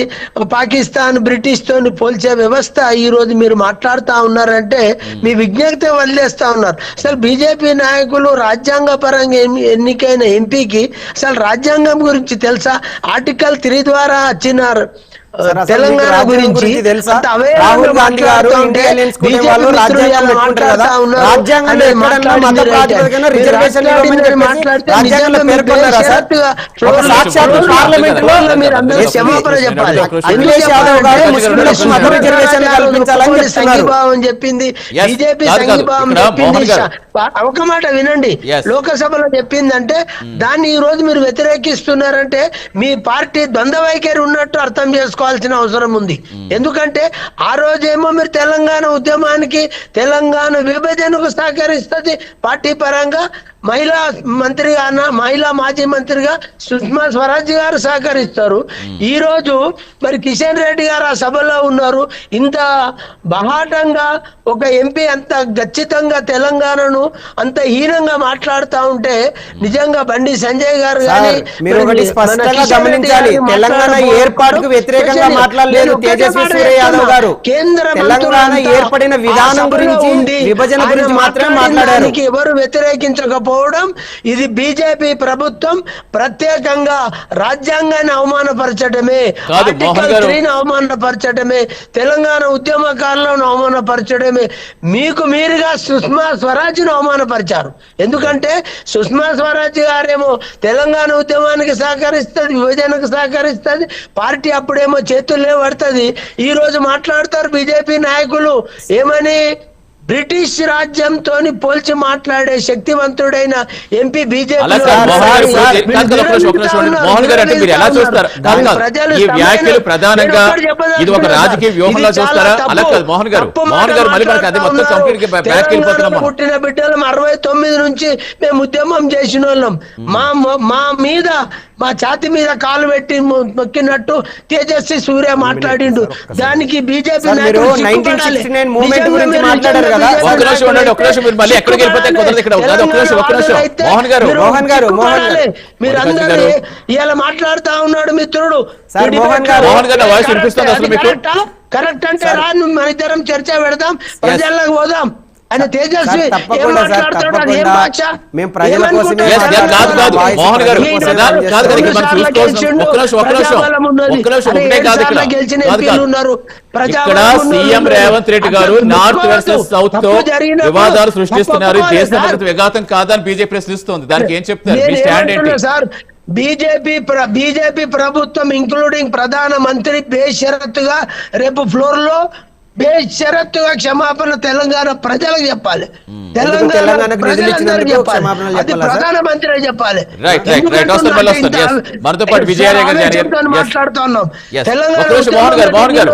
పాకిస్తాన్ బ్రిటిష్ తోని పోల్చే వ్యవస్థ ఈరోజు మీరు మాట్లాడుతూ ఉన్నారంటే మీ విజ్ఞప్తి వదిలేస్తా ఉన్నారు. అసలు బీజేపీ నాయకులు రాజ్యాంగ పరంగా ఎన్నికైన ఎంపీకి అసలు రాజ్యాంగం గురించి తెలుసా? ఆర్టికల్ 3 ద్వారా వచ్చినారు తెలంగాణ గురించి రాహుల్ గాంధీ గారు ఇంటెలిజెన్స్ కునే వాళ్ళు రాజ్యాంగం పెట్టుకుంటారు కదా, రాజ్యాంగంలో ఎక్కడన్నా మత ప్రాతిపదికన రిజర్వేషన్ రాజ్యాంగంలో పేర్కొన్నారా సార్? ఒక సాక్షాత్తు పార్లమెంట్ లో క్షమాపణ చెప్పాలి. అఖిలేష్ యాదవ్ గారు ముస్లింలకు మత రిజర్వేషన్ కల్పించాలని సంఘీభావం చెప్పింది, బీజేపీ సంఘీభావం చెప్పింది. ఒక మాట వినండి, లోకసభలో చెప్పిందంటే దాన్ని ఈ రోజు మీరు వ్యతిరేకిస్తున్నారంటే మీ పార్టీ ద్వంద్వ వైఖరి ఉన్నట్టు అర్థం చేసుకోవాల్సిన అవసరం ఉంది. ఎందుకంటే ఆ రోజేమో మీరు తెలంగాణ ఉద్యమానికి తెలంగాణ విభజనకు సహకరిస్తుంది పార్టీ పరంగా, మహిళా మంత్రిగా మహిళా మాజీ మంత్రిగా సుష్మా స్వరాజ్ గారు సహకరిస్తారు. ఈ రోజు మరి కిషన్ రెడ్డి గారు ఆ సభలో ఉన్నారు. ఇంత బహాటంగా ఒక ఎంపీ అంత ఖచ్చితంగా తెలంగాణను అంత హీనంగా మాట్లాడుతూ ఉంటే నిజంగా బండి సంజయ్ గారు కానీ మీరు ఒకటి స్పష్టంగా గమనించాలి, తెలంగాణ ఏర్పాటుకు వ్యతిరేకంగా మాట్లాడలేదు తేజస్వి సూర్య యాదవ్ గారు. తెలంగాణ ఏర్పడిన విధానం గురించి విభజన గురించి మాత్రమే మాట్లాడారు. ఎవరు వ్యతిరేకించకపోవడం, ఇది బీజేపీ ప్రభుత్వం ప్రత్యేకంగా రాజ్యాంగాన్ని అవమానపరచడమే, ఆర్టికల్ 3ని అవమానపరచడమే, తెలంగాణ ఉద్యమకారులను అవమానపరచడమే. మీకు మీరుగా సుష్మా స్వరాజ్ను అవమానపరిచారు. ఎందుకంటే సుష్మా స్వరాజ్ గారేమో తెలంగాణ ఉద్యమానికి సహకరిస్తుంది, విభజనకు సహకరిస్తుంది, పార్టీ అప్పుడేమో చేతుల్లో పడుతుంది. ఈ రోజు మాట్లాడతారు బీజేపీ నాయకులు ఏమని, బ్రిటిష్ రాజ్యంతో పోల్చి మాట్లాడే శక్తివంతుడైన ఎంపీ బీజేపీ పుట్టిన బిడ్డలం 69 నుంచి మేము ఉద్యమం చేసిన వాళ్ళం. మా మీద మా ఛాతి మీద కాలు పెట్టి మొక్కినట్టు తేజస్వి సూర్య మాట్లాడిండు. దానికి బీజేపీ మీరందరూ ఇలా మాట్లాడుతా ఉన్నాడు మిత్రుడు. కరెక్ట్ అంటే రాను, మన ఇద్దరం చర్చ పెడదాం, ప్రజల్లోకి పోదాం. ఆయన తేజస్వి సీఎం రేవంత్ రెడ్డి గారు నార్త్ వర్సెస్ సౌత్ తో వివాదాలు సృష్టిస్తున్నారు, దేశ విఘాతం కాదని బీజేపీ ప్రశ్నిస్తోంది. దానికి ఏం చెప్తారు? మీ స్టాండ్ ఏంటి? సార్, బీజేపీ ప్రభుత్వం ఇంక్లూడింగ్ ప్రధాన మంత్రి బేషరతుగా రేపు ఫ్లోర్ లో బేషరత్తుగా క్షమాపణ తెలంగాణ ప్రజలకు చెప్పాలి, తెలంగాణ తెలంగాణకు నిధులు ప్రజలందరికీ ఇచ్చినందుకు చెప్పాలి, క్షమాపణలు అది చెప్పాలా సార్? ప్రధానమంత్రి చెప్పాలి. రైట్ రైట్ రైట్ వస్తారు మళ్ళీ వస్తారు. Yes. మనతో పాటు విజయాలయ గారు మాట్లాడుతున్నాం. Yes. తెలంగాణ ఒక నిమిషం మోహన్ గారు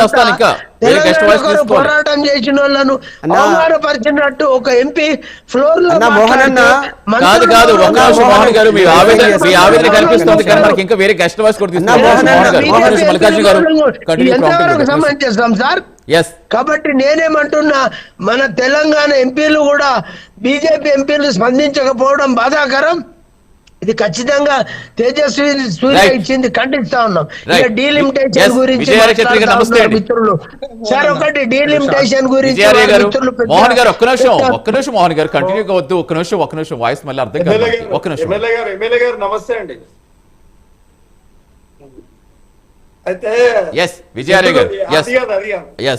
వస్తాను ఇంకా వేరే గెస్ట్ వాయిస్ తెలంగాణ తీసుకోండి. పోరాటం చేసిన వాళ్ళను అవమానపరిచినట్టు ఒక ఎంపీ ఫ్లోర్ లో మోహన్ అన్న, కాదు ఒక్క నిమిషం మోహన్ గారు మీ ఆవేదన కనిపిస్తుంది కానీ మనకి ఇంకా వేరే గెస్ట్ వాయిస్ కూడా తీసుకుంటాం. మోహన్ గారు మల్లికార్జున గారు ఎంతవరకు సమంజసం సార్? ఎస్ కాబట్టి నేనేమంటున్నా, మన తెలంగాణ ఎంపీలు కూడా బీజేపీ ఎంపీలు స్పందించకపోవడం బాధాకరం. ఇది ఖచ్చితంగా తేజస్వి సూర్య ఇచ్చింది ఖండిస్తా ఉన్నాం. ఇక డీలిమిటేషన్ గురించి మిత్రులు సార్, ఒకటి డీలిమిటేషన్ గురించి మోహన్ గారు ఒక్క నిమిషం మోహన్ గారు కంటిన్యూగా వద్దు, ఒక్క నిమిషం వాయిస్ మళ్ళీ అర్థం కాదు. ఒక్క నిమిషం ఎమ్మెల్యే గారు నమస్తే అండి. అయితే విజయాలయ గారు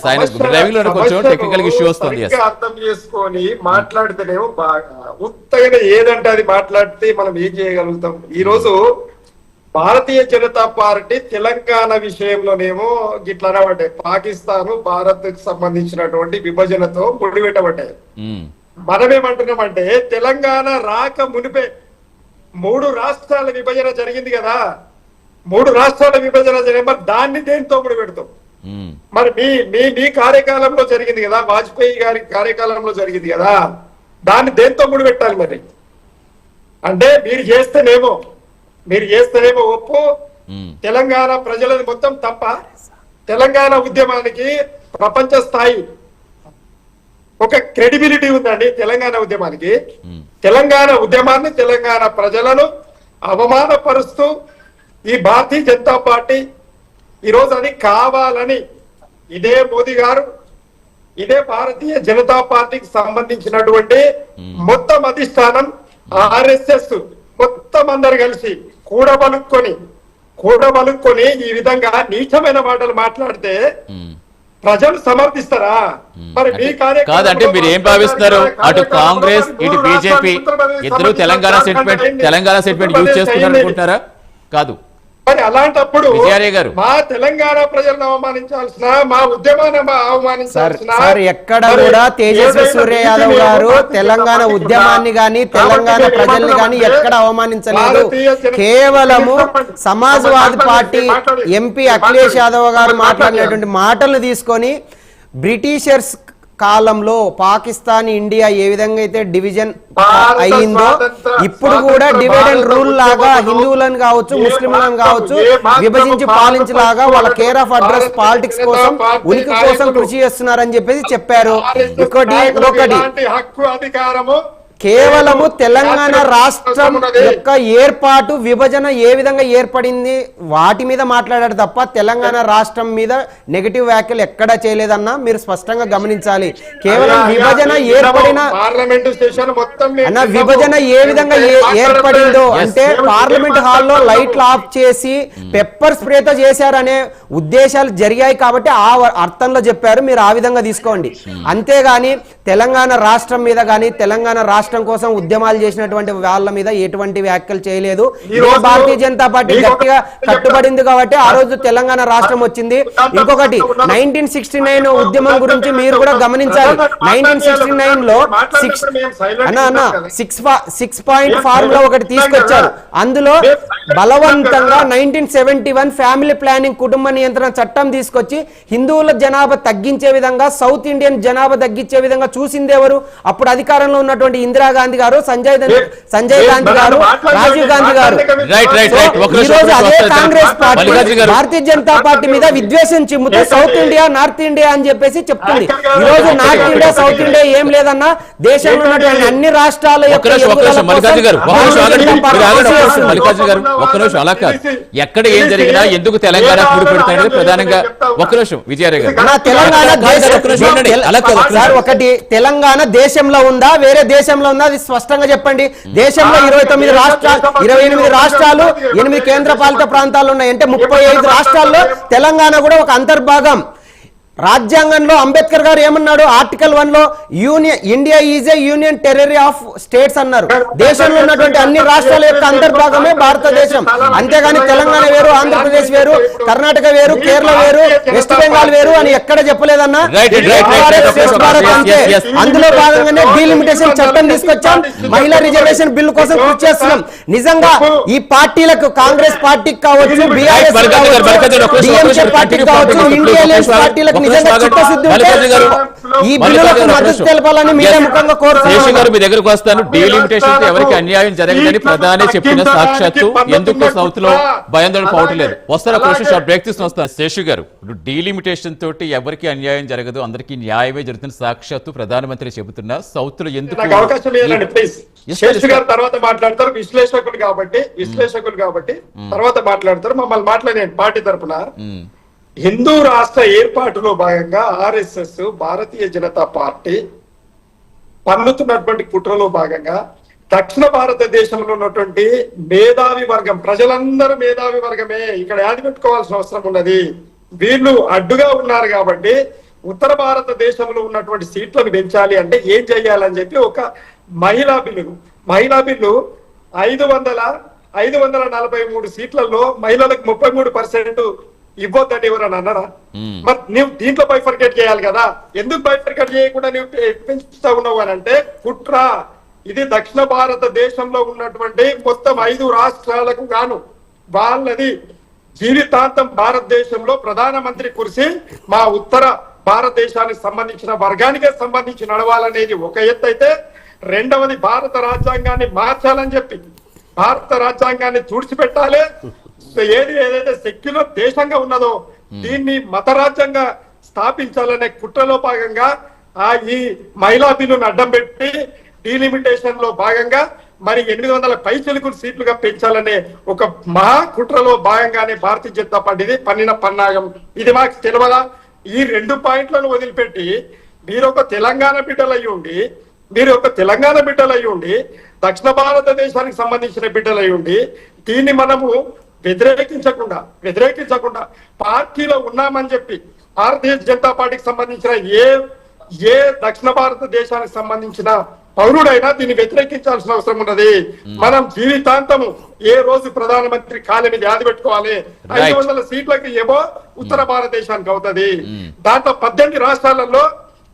ఆయన డ్రైవింగ్ లో కొంచెం టెక్నికల్ ఇష్యూ వస్తుంది. అర్థం చేసుకొని మాట్లాడితేనేమో బాగా ఉత్తగా ఏదంటే అది మాట్లాడితే మనం ఏం చేయగలుగుతాం. ఈ రోజు భారతీయ జనతా పార్టీ తెలంగాణ విషయంలోనేమో గిట్లా అనబడ్డాయి, పాకిస్తాన్ భారత్ కు సంబంధించినటువంటి విభజనతో ముడిపెట్టబడ్డాయి. మనమేమంటున్నామంటే తెలంగాణ రాక మునిపే 3 రాష్ట్రాల విభజన జరిగింది కదా, 3 రాష్ట్రాల విభజన జరిగింది. మరి దాన్ని దేనితో ముడి పెడతాం? మరి మీ కార్యకాలంలో జరిగింది కదా, వాజ్పేయి గారి కార్యకాలంలో జరిగింది కదా, దాన్ని దేంతో ముడి పెట్టాలి? మరి అంటే మీరు చేస్తేనేమో ఒప్పు, తెలంగాణ ప్రజలది మొత్తం తప్ప. తెలంగాణ ఉద్యమానికి ప్రపంచ స్థాయి ఒక క్రెడిబిలిటీ ఉందండి తెలంగాణ ఉద్యమానికి. తెలంగాణ ఉద్యమాన్ని, తెలంగాణ ప్రజలను అవమానపరుస్తూ ఈ భారతీయ జనతా పార్టీ ఈరోజు అది కావాలని ఇదే మోదీ గారు, ఇదే భారతీయ జనతా పార్టీకి సంబంధించినటువంటి మొత్తం అధిష్టానం, ఆర్ఎస్ఎస్ మొత్తం అందరు కలిసి కూడబలుక్కొని ఈ విధంగా నీచమైన మాటలు మాట్లాడితే ప్రజలు సమర్థిస్తారా? మరి మీ కాదంటే మీరు ఏం భావిస్తున్నారు? అటు కాంగ్రెస్ ఇటు బీజేపీ ఇద్దరు తెలంగాణ సెంటిమెంట్ యూజ్ చేస్తున్నారు అనుకుంటున్నారా? కాదు. మరి అలాంటప్పుడు విజయాలయ గారు మా తెలంగాణ ప్రజలను అవమానించాల్సిన, మా ఉద్యమాన్ని అవమానించాల్సిన ఎక్కడ కూడా తేజస్వి సూర్య యాదవ్ గారు తెలంగాణ ఉద్యమాన్ని గాని తెలంగాణ ప్రజల్ని గాని ఎక్కడ అవమానించలేదు. కేవలము సమాజ్వాదీ పార్టీ ఎంపీ అఖిలేష్ యాదవ్ గారు మాట్లాడినటువంటి మాటలను తీసుకొని బ్రిటిషర్స్ కాలంలో పాకిస్తాన్ ఇండియా ఏ విధంగా అయితే డివిజన్ అయిందో ఇప్పుడు కూడా డివైడ్ అండ్ రూల్ లాగా హిందువులను కావచ్చు, ముస్లింలను కావచ్చు విభజించి పాలించేలాగా వాళ్ళ కేర్ ఆఫ్ అడ్రస్ పాలిటిక్స్ కోసం, ఉనికి కోసం కృషి చేస్తున్నారని చెప్పేసి చెప్పారు. ఒకటి హక్కు అధికారము కేవలము తెలంగాణ రాష్ట్రం యొక్క ఏర్పాటు, విభజన ఏ విధంగా ఏర్పడింది వాటి మీద మాట్లాడారు తప్ప తెలంగాణ రాష్ట్రం మీద నెగటివ్ వ్యాఖ్యలు ఎక్కడా చేయలేదన్నా మీరు స్పష్టంగా గమనించాలి. కేవలం విభజన ఏర్పడిన విభజన ఏ విధంగా ఏర్పడిందో అంటే పార్లమెంట్ హాల్లో లైట్లు ఆఫ్ చేసి పెప్పర్ స్ప్రేతో చేశారనే ఉద్దేశాలు జరిగాయి కాబట్టి ఆ అర్థంలో చెప్పారు. మీరు ఆ విధంగా తీసుకోండి. అంతేగాని తెలంగాణ రాష్ట్రం మీద కానీ తెలంగాణ రాష్ట్రం కోసం ఉద్యమాలు చేసినటువంటి వాళ్ళ మీద ఎటువంటి వ్యాఖ్యలు చేయలేదు. భారతీయ జనతా పార్టీ గట్టిగా కట్టుబడింది కాబట్టి ఆ రోజు తెలంగాణ రాష్ట్రం వచ్చింది. ఇంకొకటి 1969 ఉద్యమం గురించి మీరు కూడా గమనించాలి. 1969 లో 6 పాయింట్ ఫార్ములా ఒకటి తీసుకొచ్చారు. అందులో బలవంతంగా 1971 ఫ్యామిలీ ప్లానింగ్ కుటుంబ నియంత్రణ చట్టం తీసుకొచ్చి హిందువుల జనాభా తగ్గించే విధంగా, సౌత్ ఇండియన్ జనాభా తగ్గించే విధంగా చూసింది ఎవరు? అప్పుడు అధికారంలో ఉన్నటువంటి ఇందిరాగాంధీ గారు, సంజయ్ గాంధీ గారు, రాజీవ్ గాంధీ గారు. ఈ రోజు అదే కాంగ్రెస్ పార్టీ భారతీయ జనతా పార్టీ మీద విద్వేషం చిమ్ముతూ సౌత్ ఇండియా, నార్త్ ఇండియా అని చెప్పేసి చెప్తుంది. ఈ రోజు నార్త్ ఇండియా, సౌత్ ఇండియా ఏం లేదన్నా, దేశంలో ఉన్నటువంటి అన్ని రాష్ట్రాల ఎక్కడ ఏం జరిగినా ఎందుకు తెలంగాణ కూడి పెడుతున్నారు ప్రధానంగా? ఒక్క నిమిషం విజయాలయ గారు, ఒకటి తెలంగాణ దేశంలో ఉందా వేరే దేశంలో ఉందా అది స్పష్టంగా చెప్పండి. దేశంలో 29 రాష్ట్రాలు, 28 రాష్ట్రాలు, 8 కేంద్ర పాలిత ప్రాంతాలు ఉన్నాయి. అంటే 35 రాష్ట్రాల్లో తెలంగాణ కూడా ఒక అంతర్భాగం. రాజ్యాంగంలో అంబేద్కర్ గారు ఏమన్నాడు? ఆర్టికల్ 1 లో India is A union territory of states అన్నారు. దేశంలో ఉన్నటువంటి అన్ని రాష్ట్రాల యొక్క అంతర్భాగమే భారతదేశం. అంతేగాని తెలంగాణ వేరు, ఆంధ్రప్రదేశ్ వేరు, కర్ణాటక వేరు, కేరళ వేరు, వెస్ట్ బెంగాల్ వేరు అని ఎక్కడ చెప్పలేదన్నా. అందులో భాగంగానే డీలిమిటేషన్ చట్టం తీసుకొచ్చాం. మహిళా రిజర్వేషన్ బిల్లు కోసం కృషి చేస్తున్నాం. నిజంగా ఈ పార్టీలకు, కాంగ్రెస్ పార్టీకి కావచ్చు, బీఆర్ఎస్ డిఎంకే పార్టీకి కావచ్చు, ఇండియా అలయన్స్ పార్టీలకు నిజంగా చిత్తశుద్ధి ఉంటే ఈ బిల్లులకు మద్దతు తెలపాలని మీరే ముఖంగా కోరుతున్నారు. మీ దగ్గరకు వస్తాను. డీలిమిటేషన్ ఎవరికి అన్యాయం జరగదని ప్రధాని చెప్పిన సాక్షాత్తు ఎందుకు సౌత్ లో భయాందోళన పోవట్లేదు. వస్తారు ఒక నిమిషం షార్ట్ బ్రేక్ తీసుకుని వస్తాను. శేషు గారు, డీలిమిటేషన్ తోటి ఎవరికి అన్యాయం జరగదు, అందరికీ న్యాయమే జరుగుతుంది సాక్షాత్తు ప్రధానమంత్రి చెబుతున్నా. సౌత్ లో ఎందుకు అవకాశం ఇవ్వాలండి ప్లీజ్. శేషు గారు తర్వాత మాట్లాడతారు, విశ్లేషకులు కాబట్టి తర్వాత మాట్లాడతారు. మమ్మల్ని మాట్లాడండి పార్టీ తరఫున. హిందూ రాష్ట్ర ఏర్పాటులో భాగంగా ఆర్ఎస్ఎస్, భారతీయ జనతా పార్టీ పన్నుతున్నటువంటి కుట్రలో భాగంగా దక్షిణ భారతదేశంలో ఉన్నటువంటి మేధావి వర్గం, ప్రజలందరూ మేధావి వర్గమే ఇక్కడ యాది పెట్టుకోవాల్సిన అవసరం ఉన్నది. వీళ్ళు అడ్డుగా ఉన్నారు కాబట్టి ఉత్తర భారతదేశంలో ఉన్నటువంటి సీట్లను పెంచాలి అంటే ఏం చేయాలని చెప్పి ఒక మహిళా బిల్లు 543 సీట్లలో మహిళలకు 33% ఇవ్వద్దని ఎవరని అన్నారా? మరి నువ్వు దీంట్లో బైఫర్కేట్ చేయాలి కదా. ఎందుకు బైఫర్కేట్ చేయకుండా నువ్వు పెంచుతా ఉన్నావు అని అంటే కుట్ర. ఇది దక్షిణ భారతదేశంలో ఉన్నటువంటి మొత్తం 5 రాష్ట్రాలకు గాను వాళ్ళది జీవితాంతం భారతదేశంలో ప్రధానమంత్రి కుర్సీ మా ఉత్తర భారతదేశానికి సంబంధించిన వర్గానికే సంబంధించి నడవాలనేది ఒక ఎత్తు అయితే, రెండవది భారత రాజ్యాంగాన్ని మార్చాలని చెప్పి భారత రాజ్యాంగాన్ని తుడిచిపెట్టాలి. ఏదైతే సెక్యులర్ దేశంగా ఉన్నదో దీన్ని మత రాజ్యంగా స్థాపించాలనే కుట్రలో భాగంగా ఈ మహిళా బిల్లును అడ్డం పెట్టి డీలిమిటేషన్ లో భాగంగా మరి 800 పైచిలుకు సీట్లుగా పెంచాలనే ఒక మహా కుట్రలో భాగంగానే భారతీయ జనతా పార్టీది పన్నిన పన్నాగం. ఇది మాకు తెలియదా? ఈ 2 పాయింట్లను వదిలిపెట్టి మీరు ఒక తెలంగాణ బిడ్డలయ్యి ఉండి దక్షిణ భారతదేశానికి సంబంధించిన బిడ్డలయ్యి ఉండి దీన్ని మనము వ్యతిరేకించకుండా పార్టీలో ఉన్నామని చెప్పి భారతీయ జనతా పార్టీకి సంబంధించిన ఏ దక్షిణ భారతదేశానికి సంబంధించిన పౌరుడైనా దీన్ని వ్యతిరేకించాల్సిన అవసరం ఉన్నది. మనం జీవితాంతము ఏ రోజు ప్రధానమంత్రి కాళ్ళ మీద యాది పెట్టుకోవాలి. 500 సీట్లకి ఏమో ఉత్తర భారతదేశానికి అవుతుంది. దాంట్లో 18 రాష్ట్రాలలో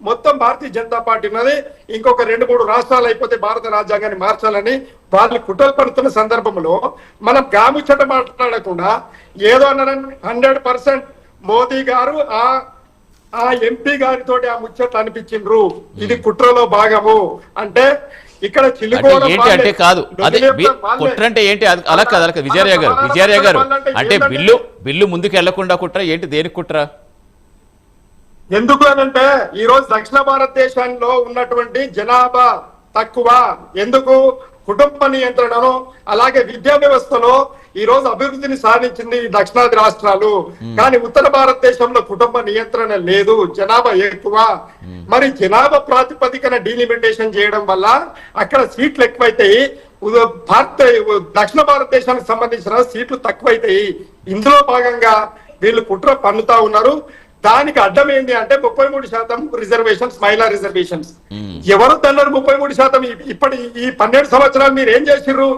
మొత్తం భారతీయ జనతా పార్టీ ఉన్నది. ఇంకొక 2-3 రాష్ట్రాలు అయిపోతే భారత రాజ్యాంగాన్ని మార్చాలని వాళ్ళు కుట్రలు పడుతున్న సందర్భంలో మనం గాముచ్చట మాట్లాడకుండా ఏదో అన్నారని 100% మోదీ గారు ఆ ఎంపీ గారితో ఆ ముచ్చట్లు అనిపించిండ్రు. ఇది కుట్రలో భాగము అంటే ఇక్కడ ఏంటి అంటే కాదు. అదే కుట్ర అంటే ఏంటి? అలా కాదు విజయరాయ గారు అంటే బిల్లు ముందుకు వెళ్లకుండా కుట్ర ఏంటి? దేనికి కుట్ర? ఎందుకు అనంటే ఈ రోజు దక్షిణ భారతదేశంలో ఉన్నటువంటి జనాభా తక్కువ. ఎందుకు? కుటుంబ నియంత్రణను అలాగే విద్యా వ్యవస్థలో ఈ రోజు అభివృద్ధిని సాధించింది ఈ దక్షిణాది రాష్ట్రాలు. కానీ ఉత్తర భారతదేశంలో కుటుంబ నియంత్రణ లేదు, జనాభా ఎక్కువ. మరి జనాభా ప్రాతిపదికన డీలిమిటేషన్ చేయడం వల్ల అక్కడ సీట్లు ఎక్కువైతాయి, దక్షిణ భారతదేశానికి సంబంధించిన సీట్లు తక్కువైతాయి. ఇందులో భాగంగా వీళ్ళు కుట్ర పన్నుతా ఉన్నారు. దానికి అడ్డం ఏంటి అంటే 33% రిజర్వేషన్స్, మహిళా రిజర్వేషన్స్. ఎవరు తన్నారు 33%? ఇప్పటి ఈ 12 సంవత్సరాలు మీరు ఏం చేసిర్రు?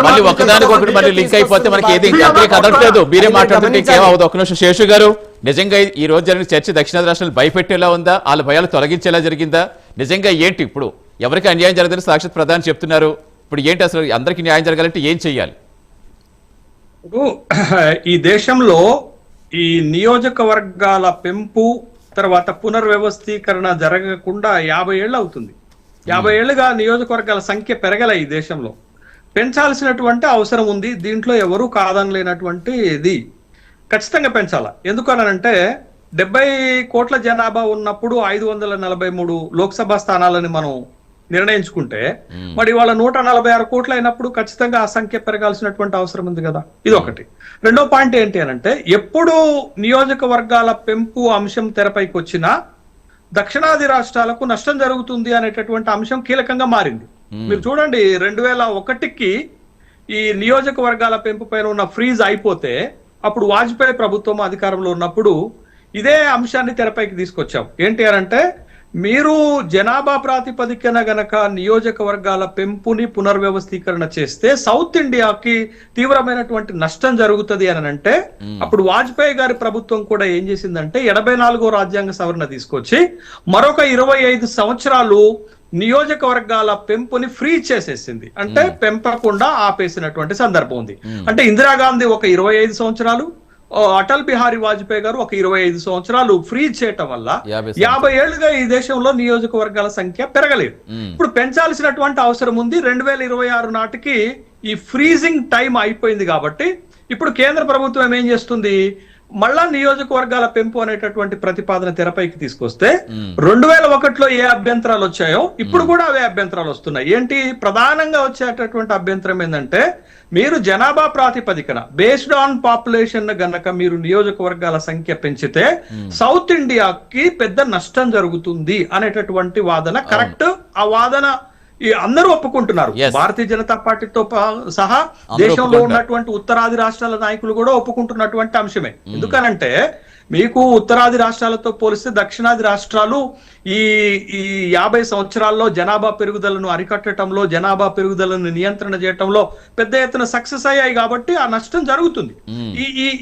మళ్ళీ ఒకదానికొకటి మళ్ళీ లింక్ అయిపోతే మనకి ఏది అదే కదలట్లేదు. మీరే మాట్లాడుతుంటే ఇంకేమవుతుంది. ఒక నిమిషం శేషు గారు, నిజంగా ఈ రోజు జరిగిన చర్చ దక్షిణాది రాష్ట్రాలు భయపెట్టేలా ఉందా? వాళ్ళ భయాలు తొలగించేలా జరిగిందా? నిజంగా ఏంటి ఇప్పుడు ఎవరికి అన్యాయం జరగదని సాక్షాత్ ప్రధాని చెప్తున్నారు. ఇప్పుడు ఏంటి అసలు అందరికీ న్యాయం జరగాలంటే ఏం చెయ్యాలి? ఈ దేశంలో ఈ నియోజకవర్గాల పెంపు తర్వాత పునర్వ్యవస్థీకరణ జరగకుండా 50 ఏళ్ళు అవుతుంది. 50 ఏళ్ళుగా నియోజకవర్గాల సంఖ్య పెరగలే ఈ దేశంలో. పెంచాల్సినటువంటి అవసరం ఉంది. దీంట్లో ఎవరు కాదనలేనటువంటి ఇది ఖచ్చితంగా పెంచాల. ఎందుకనంటే 70 కోట్ల జనాభా ఉన్నప్పుడు 543 లోక్సభ స్థానాలని మనం నిర్ణయించుకుంటే మరి వాళ్ళ 146 కోట్లు అయినప్పుడు ఖచ్చితంగా ఆ సంఖ్య పెరగాల్సినటువంటి అవసరం ఉంది కదా. ఇది ఒకటి. రెండో పాయింట్ ఏంటి అనంటే ఎప్పుడు నియోజకవర్గాల పెంపు అంశం తెరపైకి వచ్చినా దక్షిణాది రాష్ట్రాలకు నష్టం జరుగుతుంది అనేటటువంటి అంశం కీలకంగా మారింది. మీరు చూడండి 2001కి ఈ నియోజకవర్గాల పెంపు పైన ఉన్న ఫ్రీజ్ అయిపోతే అప్పుడు వాజ్పేయి ప్రభుత్వం అధికారంలో ఉన్నప్పుడు ఇదే అంశాన్ని తెరపైకి తీసుకొచ్చాం. ఏంటి అంటే మీరు జనాభా ప్రాతిపదికన గనక నియోజకవర్గాల పెంపుని పునర్వ్యవస్థీకరణ చేస్తే సౌత్ ఇండియాకి తీవ్రమైనటువంటి నష్టం జరుగుతుంది అని అంటే అప్పుడు వాజ్పేయి గారి ప్రభుత్వం కూడా ఏం చేసిందంటే 84వ రాజ్యాంగ సవరణ తీసుకొచ్చి మరొక 25 సంవత్సరాలు నియోజకవర్గాల పెంపుని ఫ్రీ చేసేసింది. అంటే పెంపకుండా ఆపేసినటువంటి సందర్భం ఉంది. అంటే ఇందిరాగాంధీ ఒక 25 సంవత్సరాలు, అటల్ బిహారీ వాజ్పేయి గారు ఒక 25 సంవత్సరాలు ఫ్రీ చేయటం వల్ల 50 ఏళ్లుగా ఈ దేశంలో నియోజకవర్గాల సంఖ్య పెరగలేదు. ఇప్పుడు పెంచాల్సినటువంటి అవసరం ఉంది. 2026 నాటికి ఈ ఫ్రీజింగ్ టైం అయిపోయింది కాబట్టి ఇప్పుడు కేంద్ర ప్రభుత్వం ఏం చేస్తుంది, మళ్ళా నియోజకవర్గాల పెంపు అనేటటువంటి ప్రతిపాదన తెరపైకి తీసుకొస్తే 2001లో ఏ అభ్యంతరాలు వచ్చాయో ఇప్పుడు కూడా అవే అభ్యంతరాలు వస్తున్నాయి. ఏంటి ప్రధానంగా వచ్చేటటువంటి అభ్యంతరం ఏంటంటే మీరు జనాభా ప్రాతిపదికన బేస్డ్ ఆన్ పాపులేషన్ గనక మీరు నియోజకవర్గాల సంఖ్య పెంచితే సౌత్ ఇండియాకి పెద్ద నష్టం జరుగుతుంది అనేటటువంటి వాదన కరెక్ట్. ఆ వాదన అందరూ ఒప్పుకుంటున్నారు. భారతీయ జనతా పార్టీతో సహా దేశంలో ఉన్నటువంటి ఉత్తరాది రాష్ట్రాల నాయకులు కూడా ఒప్పుకుంటున్నటువంటి అంశమే. ఎందుకనంటే మీకు ఉత్తరాది రాష్ట్రాలతో పోలిస్తే దక్షిణాది రాష్ట్రాలు ఈ 50 సంవత్సరాల్లో జనాభా పెరుగుదలను అరికట్టడంలో, జనాభా పెరుగుదలను నియంత్రణ చేయటంలో పెద్ద ఎత్తున సక్సెస్ అయ్యాయి కాబట్టి ఆ నష్టం జరుగుతుంది.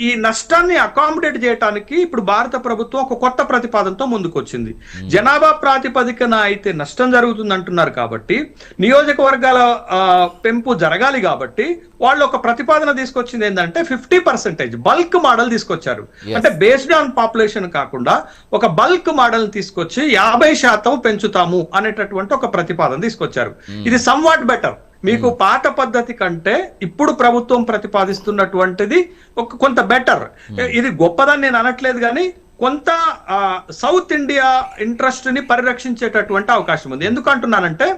ఈ నష్టాన్ని అకామిడేట్ చేయడానికి ఇప్పుడు భారత ప్రభుత్వం ఒక కొత్త ప్రతిపాదనతో ముందుకొచ్చింది. జనాభా ప్రాతిపదికన అయితే నష్టం జరుగుతుంది అంటున్నారు కాబట్టి నియోజకవర్గాల పెంపు జరగాలి కాబట్టి వాళ్ళు ఒక ప్రతిపాదన తీసుకొచ్చింది ఏంటంటే 50% బల్క్ మోడల్ తీసుకొచ్చారు. అంటే బేస్డ్ ఆన్ పాపులేషన్ కాకుండా ఒక బల్క్ మోడల్ తీసుకొచ్చి 50% పెంచుతాము అనేటటువంటి ఒక ప్రతిపాదన తీసుకొచ్చారు. ఇది సమ్వాట్ బెటర్. మీకు పాత పద్ధతి కంటే ఇప్పుడు ప్రభుత్వం ప్రతిపాదిస్తున్నటువంటిది కొంత బెటర్. ఇది గొప్పదని నేను అనట్లేదు, కానీ కొంత సౌత్ ఇండియా ఇంట్రెస్ట్ ని పరిరక్షించేటటువంటి అవకాశం ఉంది. ఎందుకు అంటున్నానంటే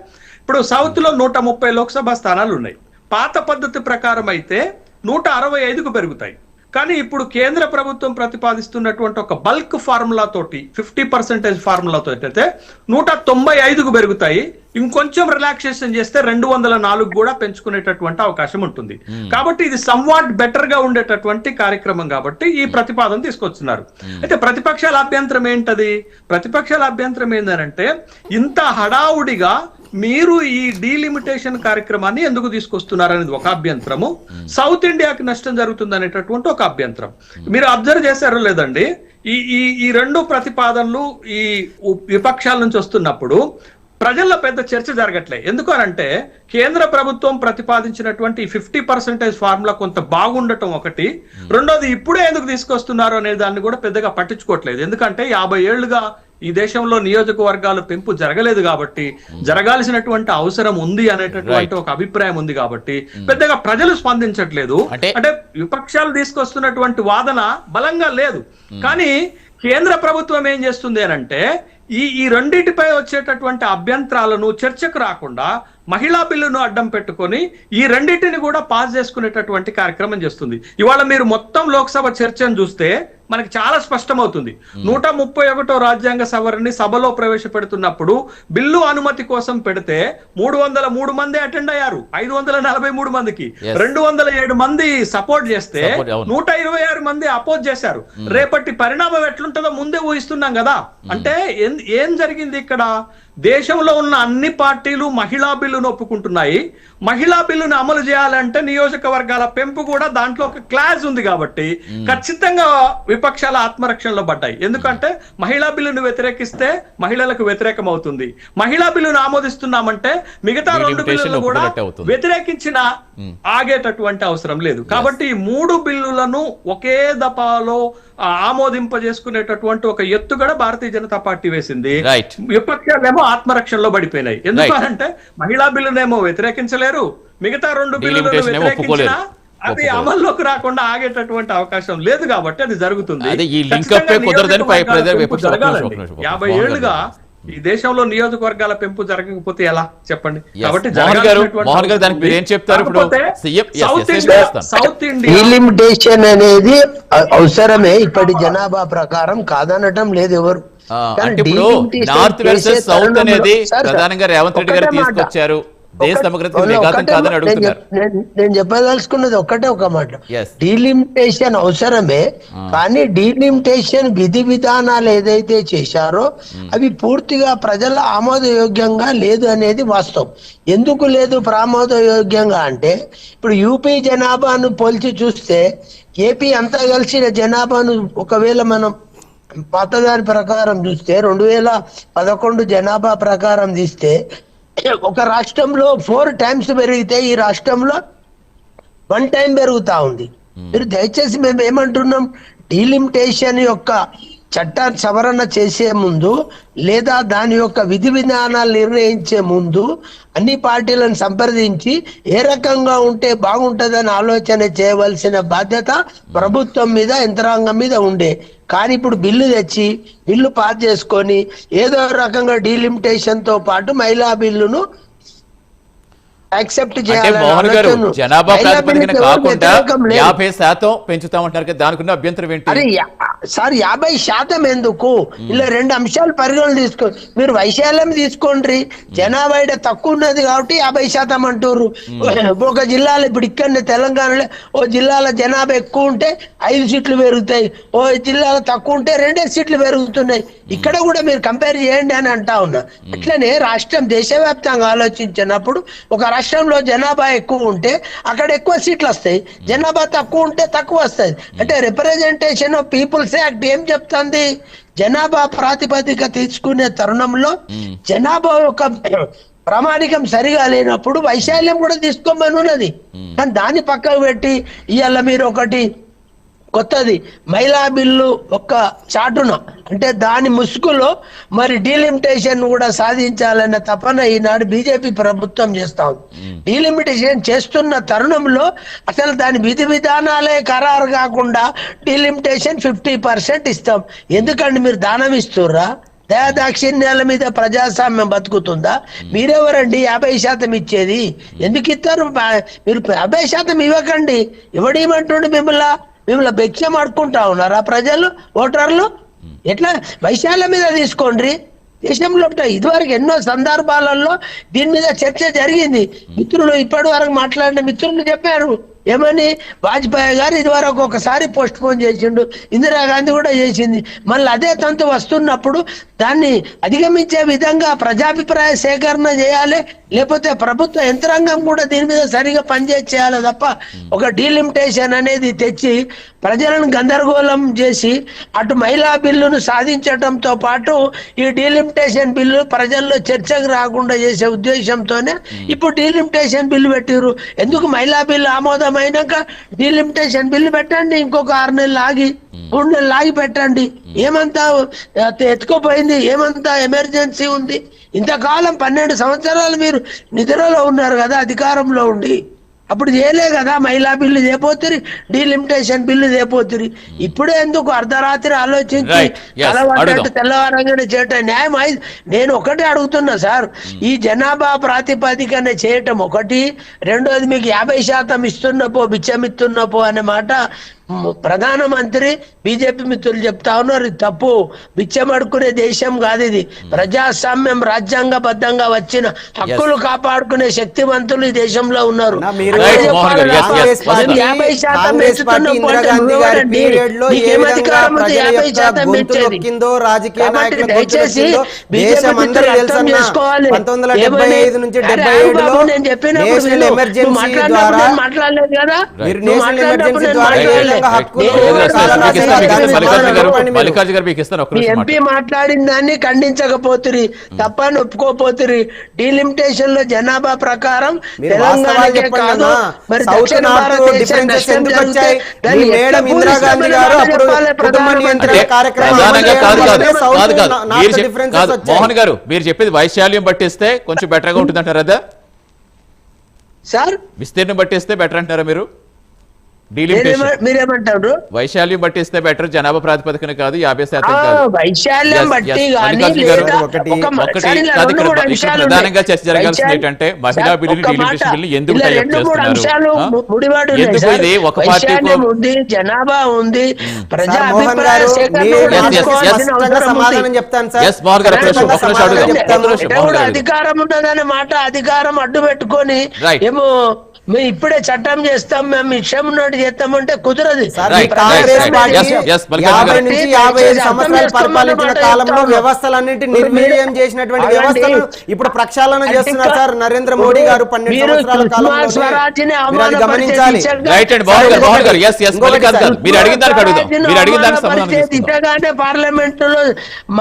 ఇప్పుడు సౌత్ లో 130 లోక్సభ స్థానాలు ఉన్నాయి. పాత పద్ధతి ప్రకారం అయితే 165కు పెరుగుతాయి. కానీ ఇప్పుడు కేంద్ర ప్రభుత్వం ప్రతిపాదిస్తున్నటువంటి ఒక బల్క్ ఫార్ములా తోటి 50% ఫార్ములాతో అయితే 195కు పెరుగుతాయి. ఇంకొంచెం రిలాక్సేషన్ చేస్తే 204 కూడా పెంచుకునేటటువంటి అవకాశం ఉంటుంది. కాబట్టి ఇది సమ్వాట్ బెటర్ గా ఉండేటటువంటి కార్యక్రమం కాబట్టి ఈ ప్రతిపాదన తీసుకొస్తున్నారు. అయితే ప్రతిపక్షాల అభ్యంతరం ఏంటది? ప్రతిపక్షాల అభ్యంతరం ఏంటంటే ఇంత హడావుడిగా మీరు ఈ డీలిమిటేషన్ కార్యక్రమాన్ని ఎందుకు తీసుకొస్తున్నారు అనేది ఒక అభ్యంతరము, సౌత్ ఇండియాకి నష్టం జరుగుతుంది అనేటటువంటి ఒక అభ్యంతరం. మీరు అబ్జర్వ్ చేశారో లేదండి, ఈ రెండు ప్రతిపాదనలు ఈ విపక్షాల నుంచి వస్తున్నప్పుడు ప్రజల్లో పెద్ద చర్చ జరగట్లేదు. ఎందుకు అనంటే కేంద్ర ప్రభుత్వం ప్రతిపాదించినటువంటి 50% ఫార్ములా కొంత బాగుండటం ఒకటి, రెండోది ఇప్పుడే ఎందుకు తీసుకొస్తున్నారు అనే దాన్ని కూడా పెద్దగా పట్టించుకోవట్లేదు. ఎందుకంటే 50 ఏళ్లుగా ఈ దేశంలో నియోజకవర్గాలు పెంపు జరగలేదు కాబట్టి జరగాల్సినటువంటి అవసరం ఉంది అనేటటువంటి ఒక అభిప్రాయం ఉంది కాబట్టి పెద్దగా ప్రజలు స్పందించట్లేదు. అంటే విపక్షాలు తీసుకొస్తున్నటువంటి వాదన బలంగా లేదు. కానీ కేంద్ర ప్రభుత్వం ఏం చేస్తుంది అనంటే ఈ రెండింటిపై వచ్చేటటువంటి అభ్యంతరాలను చర్చకు రాకుండా మహిళా బిల్లును అడ్డం పెట్టుకొని ఈ రెండింటిని కూడా పాస్ చేసుకునేటటువంటి కార్యక్రమం చేస్తుంది. ఇవాళ మీరు మొత్తం లోక్సభ చర్చను చూస్తే మనకి చాలా స్పష్టమవుతుంది. 131వ రాజ్యాంగ సవరణని సభలో ప్రవేశపెడుతున్నప్పుడు బిల్లు అనుమతి కోసం పెడితే 303 మంది అటెండ్ అయ్యారు, 543 మందికి 207 మంది సపోర్ట్ చేస్తే 126 మంది అపోజ్ చేశారు. రేపటి పరిణామం ఎట్లుంటుందో ముందే ఊహిస్తున్నాం కదా. అంటే ఏం జరిగింది ఇక్కడ? దేశంలో ఉన్న అన్ని పార్టీలు మహిళా బిల్లును ఒప్పుకుంటున్నాయి. మహిళా బిల్లును అమలు చేయాలంటే నియోజకవర్గాల పెంపు కూడా దాంట్లో ఒక క్లాజ్ ఉంది కాబట్టి ఖచ్చితంగా విపక్షాల ఆత్మరక్షణలో పడ్డాయి. ఎందుకంటే మహిళా బిల్లును వ్యతిరేకిస్తే మహిళలకు వ్యతిరేకం అవుతుంది, మహిళా బిల్లును ఆమోదిస్తున్నామంటే మిగతా 2 బిల్లులను కూడా వ్యతిరేకించిన ఆగేటటువంటి అవసరం లేదు. కాబట్టి ఈ 3 బిల్లులను ఒకే దఫాలో ఆమోదింపజేసుకునేటటువంటి ఒక ఎత్తుగడ భారతీయ జనతా పార్టీ వేసింది. విపక్షాలేమో ఆత్మరక్షణలో పడిపోయినాయి. ఎందుకంటే మహిళా బిల్లునేమో వ్యతిరేకించలేరు, మిగతా 2 బిల్లులను వ్యతిరేకించినా అది అమల్లోకి రాకుండా ఆగేటటువంటి అవకాశం లేదు కాబట్టి అది జరుగుతుంది. 50 ఏళ్లుగా ఈ దేశంలో నియోజకవర్గాల పెంపు జరగకపోతే ఎలా చెప్పండి? కాబట్టి సౌత్ ఇండియా డీలిమిటేషన్ అనేది అవసరమే ఇప్పటి జనాభా ప్రకారం, కాదనటం లేదు ఎవరు. అంటే ఇప్పుడు నార్త్ వర్సెస్ సౌత్ అనేది ప్రధానంగా రేవంత్ రెడ్డి గారు తీసుకొచ్చారు. దేశ సమగ్రతకు ఇది విఘాతం కాదని అడుగుతున్నారు. నేను చెప్పదలుచుకున్నది ఒక మాట. Yes. డీలిమిటేషన్ అవసరమే, కానీ డీలిమిటేషన్ విధి విధానాలు ఏదైతే చేశారో అవి పూర్తిగా ప్రజల ఆమోదయోగ్యంగా లేదు అనేది వాస్తవం. ఎందుకు లేదు ఆమోదయోగ్యంగా అంటే, ఇప్పుడు యూపీ జనాభాను పోల్చి చూస్తే ఏపీ అంతా కలిసిన జనాభాను ఒకవేళ మనం పాతదాని ప్రకారం చూస్తే 2011 జనాభా ప్రకారం తీస్తే ఒక రాష్ట్రంలో 4 times పెరిగితే ఈ రాష్ట్రంలో 1 time పెరుగుతా ఉంది. మీరు దయచేసి మేము ఏమంటున్నాం, డీలిమిటేషన్ యొక్క చట్టాన్ని సవరణ చేసే ముందు లేదా దాని యొక్క విధి విధానాలు నిర్ణయించే ముందు అన్ని పార్టీలను సంప్రదించి ఏ రకంగా ఉంటే బాగుంటుందని ఆలోచన చేయవలసిన బాధ్యత ప్రభుత్వం మీద, యంత్రాంగం మీద ఉండే. కానీ ఇప్పుడు బిల్లు తెచ్చి బిల్లు పాస్ చేసుకొని ఏదో రకంగా డీలిమిటేషన్ తో పాటు మహిళా బిల్లును యాక్సెప్ట్ అంటే మోహన్ గారు జనాభా ప్రాతిపదికన కాకుండా 50% పెంచుతామంటారు కదా, దానికి ఉన్న అభ్యంతరం ఏంటి? అరే సార్ 50% ఎందుకు? ఇలా 2 అంశాలు పరిగణన తీసుకో. మీరు వైశాల్యం తీసుకోండి, జనాభా ఈడ తక్కువ ఉన్నది కాబట్టి 50% అంటారు. ఒక జిల్లాలో ఇప్పుడు ఇక్కడ తెలంగాణలో ఓ జిల్లాలో జనాభా ఎక్కువ ఉంటే 5 సీట్లు పెరుగుతాయి, ఓ జిల్లాలో తక్కువ ఉంటే 2 సీట్లు పెరుగుతున్నాయి. ఇక్కడ కూడా మీరు కంపేర్ చేయండి అని అంటా ఉన్నా. అట్లనే రాష్ట్రం దేశవ్యాప్తంగా ఆలోచించినప్పుడు ఒక రాష్ట్రంలో జనాభా ఎక్కువ ఉంటే అక్కడ ఎక్కువ సీట్లు వస్తాయి, జనాభా తక్కువ ఉంటే తక్కువ వస్తాయి. అంటే రిప్రజెంటేషన్ ఆఫ్ పీపుల్స్ యాక్ట్ ఏం చెప్తుంది? జనాభా ప్రాతిపదిక తీసుకునే తరుణంలో జనాభా యొక్క ప్రామాణికం సరిగా లేనప్పుడు వైశాల్యం కూడా తీసుకోమని ఉన్నది. కానీ దాన్ని పక్కకు పెట్టి ఇవాళ మీరు ఒకటి కొత్తది మహిళా బిల్లు ఒక్క చాటున అంటే దాని ముసుగులో మరి డీలిమిటేషన్ కూడా సాధించాలన్న తపన ఈనాడు బీజేపీ ప్రభుత్వం చేస్తా ఉంది. డీలిమిటేషన్ చేస్తున్న తరుణంలో అసలు దాని విధి విధానాలే ఖరారు కాకుండా డీలిమిటేషన్ 50% ఇస్తాం. ఎందుకంటే మీరు దానం ఇస్తుర్రా? దయాదాక్షిణ్యాల మీద ప్రజాస్వామ్యం బతుకుతుందా? మీరెవరండి 50% ఇచ్చేది? ఎందుకు ఇస్తారు? మీరు 50% ఇవ్వకండి. ఎవడేమంటుండే మిమ్మల్ని భిక్షం ఆడుకుంటా ఉన్నారా ప్రజలు, ఓటర్లు? ఎట్లా వైశాల్యం మీద తీసుకోండి. దేశంలో ఇదివరకు ఎన్నో సందర్భాలలో దీని మీద చర్చ జరిగింది. మిత్రులు ఇప్పటి వరకు మాట్లాడిన మిత్రులు చెప్పారు ఏమని, వాజ్పేయి గారు ఇదివరకు ఒకసారి పోస్ట్ పోన్ చేసిండు, ఇందిరాగాంధీ కూడా చేసింది. మళ్ళీ అదే తంతు వస్తున్నప్పుడు దాన్ని అధిగమించే విధంగా ప్రజాభిప్రాయ సేకరణ చేయాలి, లేకపోతే ప్రభుత్వ యంత్రాంగం కూడా దీని మీద సరిగా పనిచేయాలి తప్ప ఒక డీలిమిటేషన్ అనేది తెచ్చి ప్రజలను గందరగోళం చేసి అటు మహిళా బిల్లును సాధించడంతో పాటు ఈ డీలిమిటేషన్ బిల్లు ప్రజల్లో చర్చకు రాకుండా చేసే ఉద్దేశంతోనే ఇప్పుడు డీలిమిటేషన్ బిల్లు పెట్టిరు. ఎందుకు మహిళా బిల్లు ఆమోదమైనాక డీలిమిటేషన్ బిల్లు పెట్టండి, ఇంకొక 6 నెలలు ఆగి 3 నెలలు ఆగి పెట్టండి. ఏమంతా ఎత్తుకోపోయింది, ఏమంతా ఎమర్జెన్సీ ఉంది? ఇంతకాలం 12 సంవత్సరాలు మీరు నిద్రలో ఉన్నారు కదా అధికారంలో ఉండి, అప్పుడు చేయలే కదా మహిళా బిల్లు చేయపోతురి, డీలిమిటేషన్ బిల్లు చేయపోతురి. ఇప్పుడే ఎందుకు అర్ధరాత్రి ఆలోచించి తెల్లవారంగానే చేయటం న్యాయం? నేను ఒకటే అడుగుతున్నా సార్, ఈ జనాభా ప్రాతిపదికన చేయటం ఒకటి, రెండోది మీకు 50% ఇస్తున్నపో బిచ్చమిస్తున్నపో అనే మాట ప్రధానమంత్రి బీజేపీ మిత్రులు చెప్తా ఉన్నారు. ఇది తప్పు. బిచ్చమడుకునే దేశం కాదు ఇది. ప్రజాస్వామ్యం రాజ్యాంగబద్ధంగా వచ్చిన హక్కులు కాపాడుకునే శక్తివంతులు ఈ దేశంలో ఉన్నారు. మాట్లాడలేదు కదా, ఎంపీ మాట్లాడిన దాన్ని ఖండించకపోతురి, తప్పని ఒప్పుకోపోతురి. డీలిమిటేషన్ లో జనాభా ప్రకారం తెలంగాణకే కాదు మరి దక్షిణ భారతదేశం నష్టం జరిగితే మోహన్ గారు మీరు చెప్పేది వైశాల్యం పట్టిస్తే కొంచెం బెటర్ గా ఉంటుంది అంటారా? సార్ విస్తీర్ణం పట్టిస్తే బెటర్ అంటారా మీరు? మీరేమంటారు? వైశాల్యం బట్టి ఇస్తే బెటర్, జనాభా ప్రాతిపదికన కాదు, 50% కాదు. వైశాల్యం బట్టి ప్రధానంగా చర్చ జరగాల్సింది ఏంటంటే మహిళా బిల్లుని డీలిమిటేషన్ బిల్లు ఎందుకు టైఅప్ చేస్తున్నారు? ఎందుకు ఇది ఒక పార్టీ ఉంది, జనాభా ఉంది, ప్రజా మోహన్ గారు సమాధానం చెప్తాను సార్. అధికారం ఉన్నదనే మాట, అధికారం అడ్డు పెట్టుకొని ఏమో మేము ఇప్పుడే చట్టం చేస్తాం, మేము ఇష్టం ఉన్నట్టు చేస్తామంటే కుదరదు. కాంగ్రెస్ పార్టీ 50 నుంచి 55 సంవత్సరాలు పరిపాలించిన కాలంలో వ్యవస్థలన్నింటినీ నిర్వీర్యం చేసినటువంటి వ్యవస్థను ఇప్పుడు ప్రక్షాళన చేస్తున్నారు సార్ నరేంద్ర మోడీ గారు 12 సంవత్సరాల కాలంలో. గమనించాలి. పార్లమెంట్ లో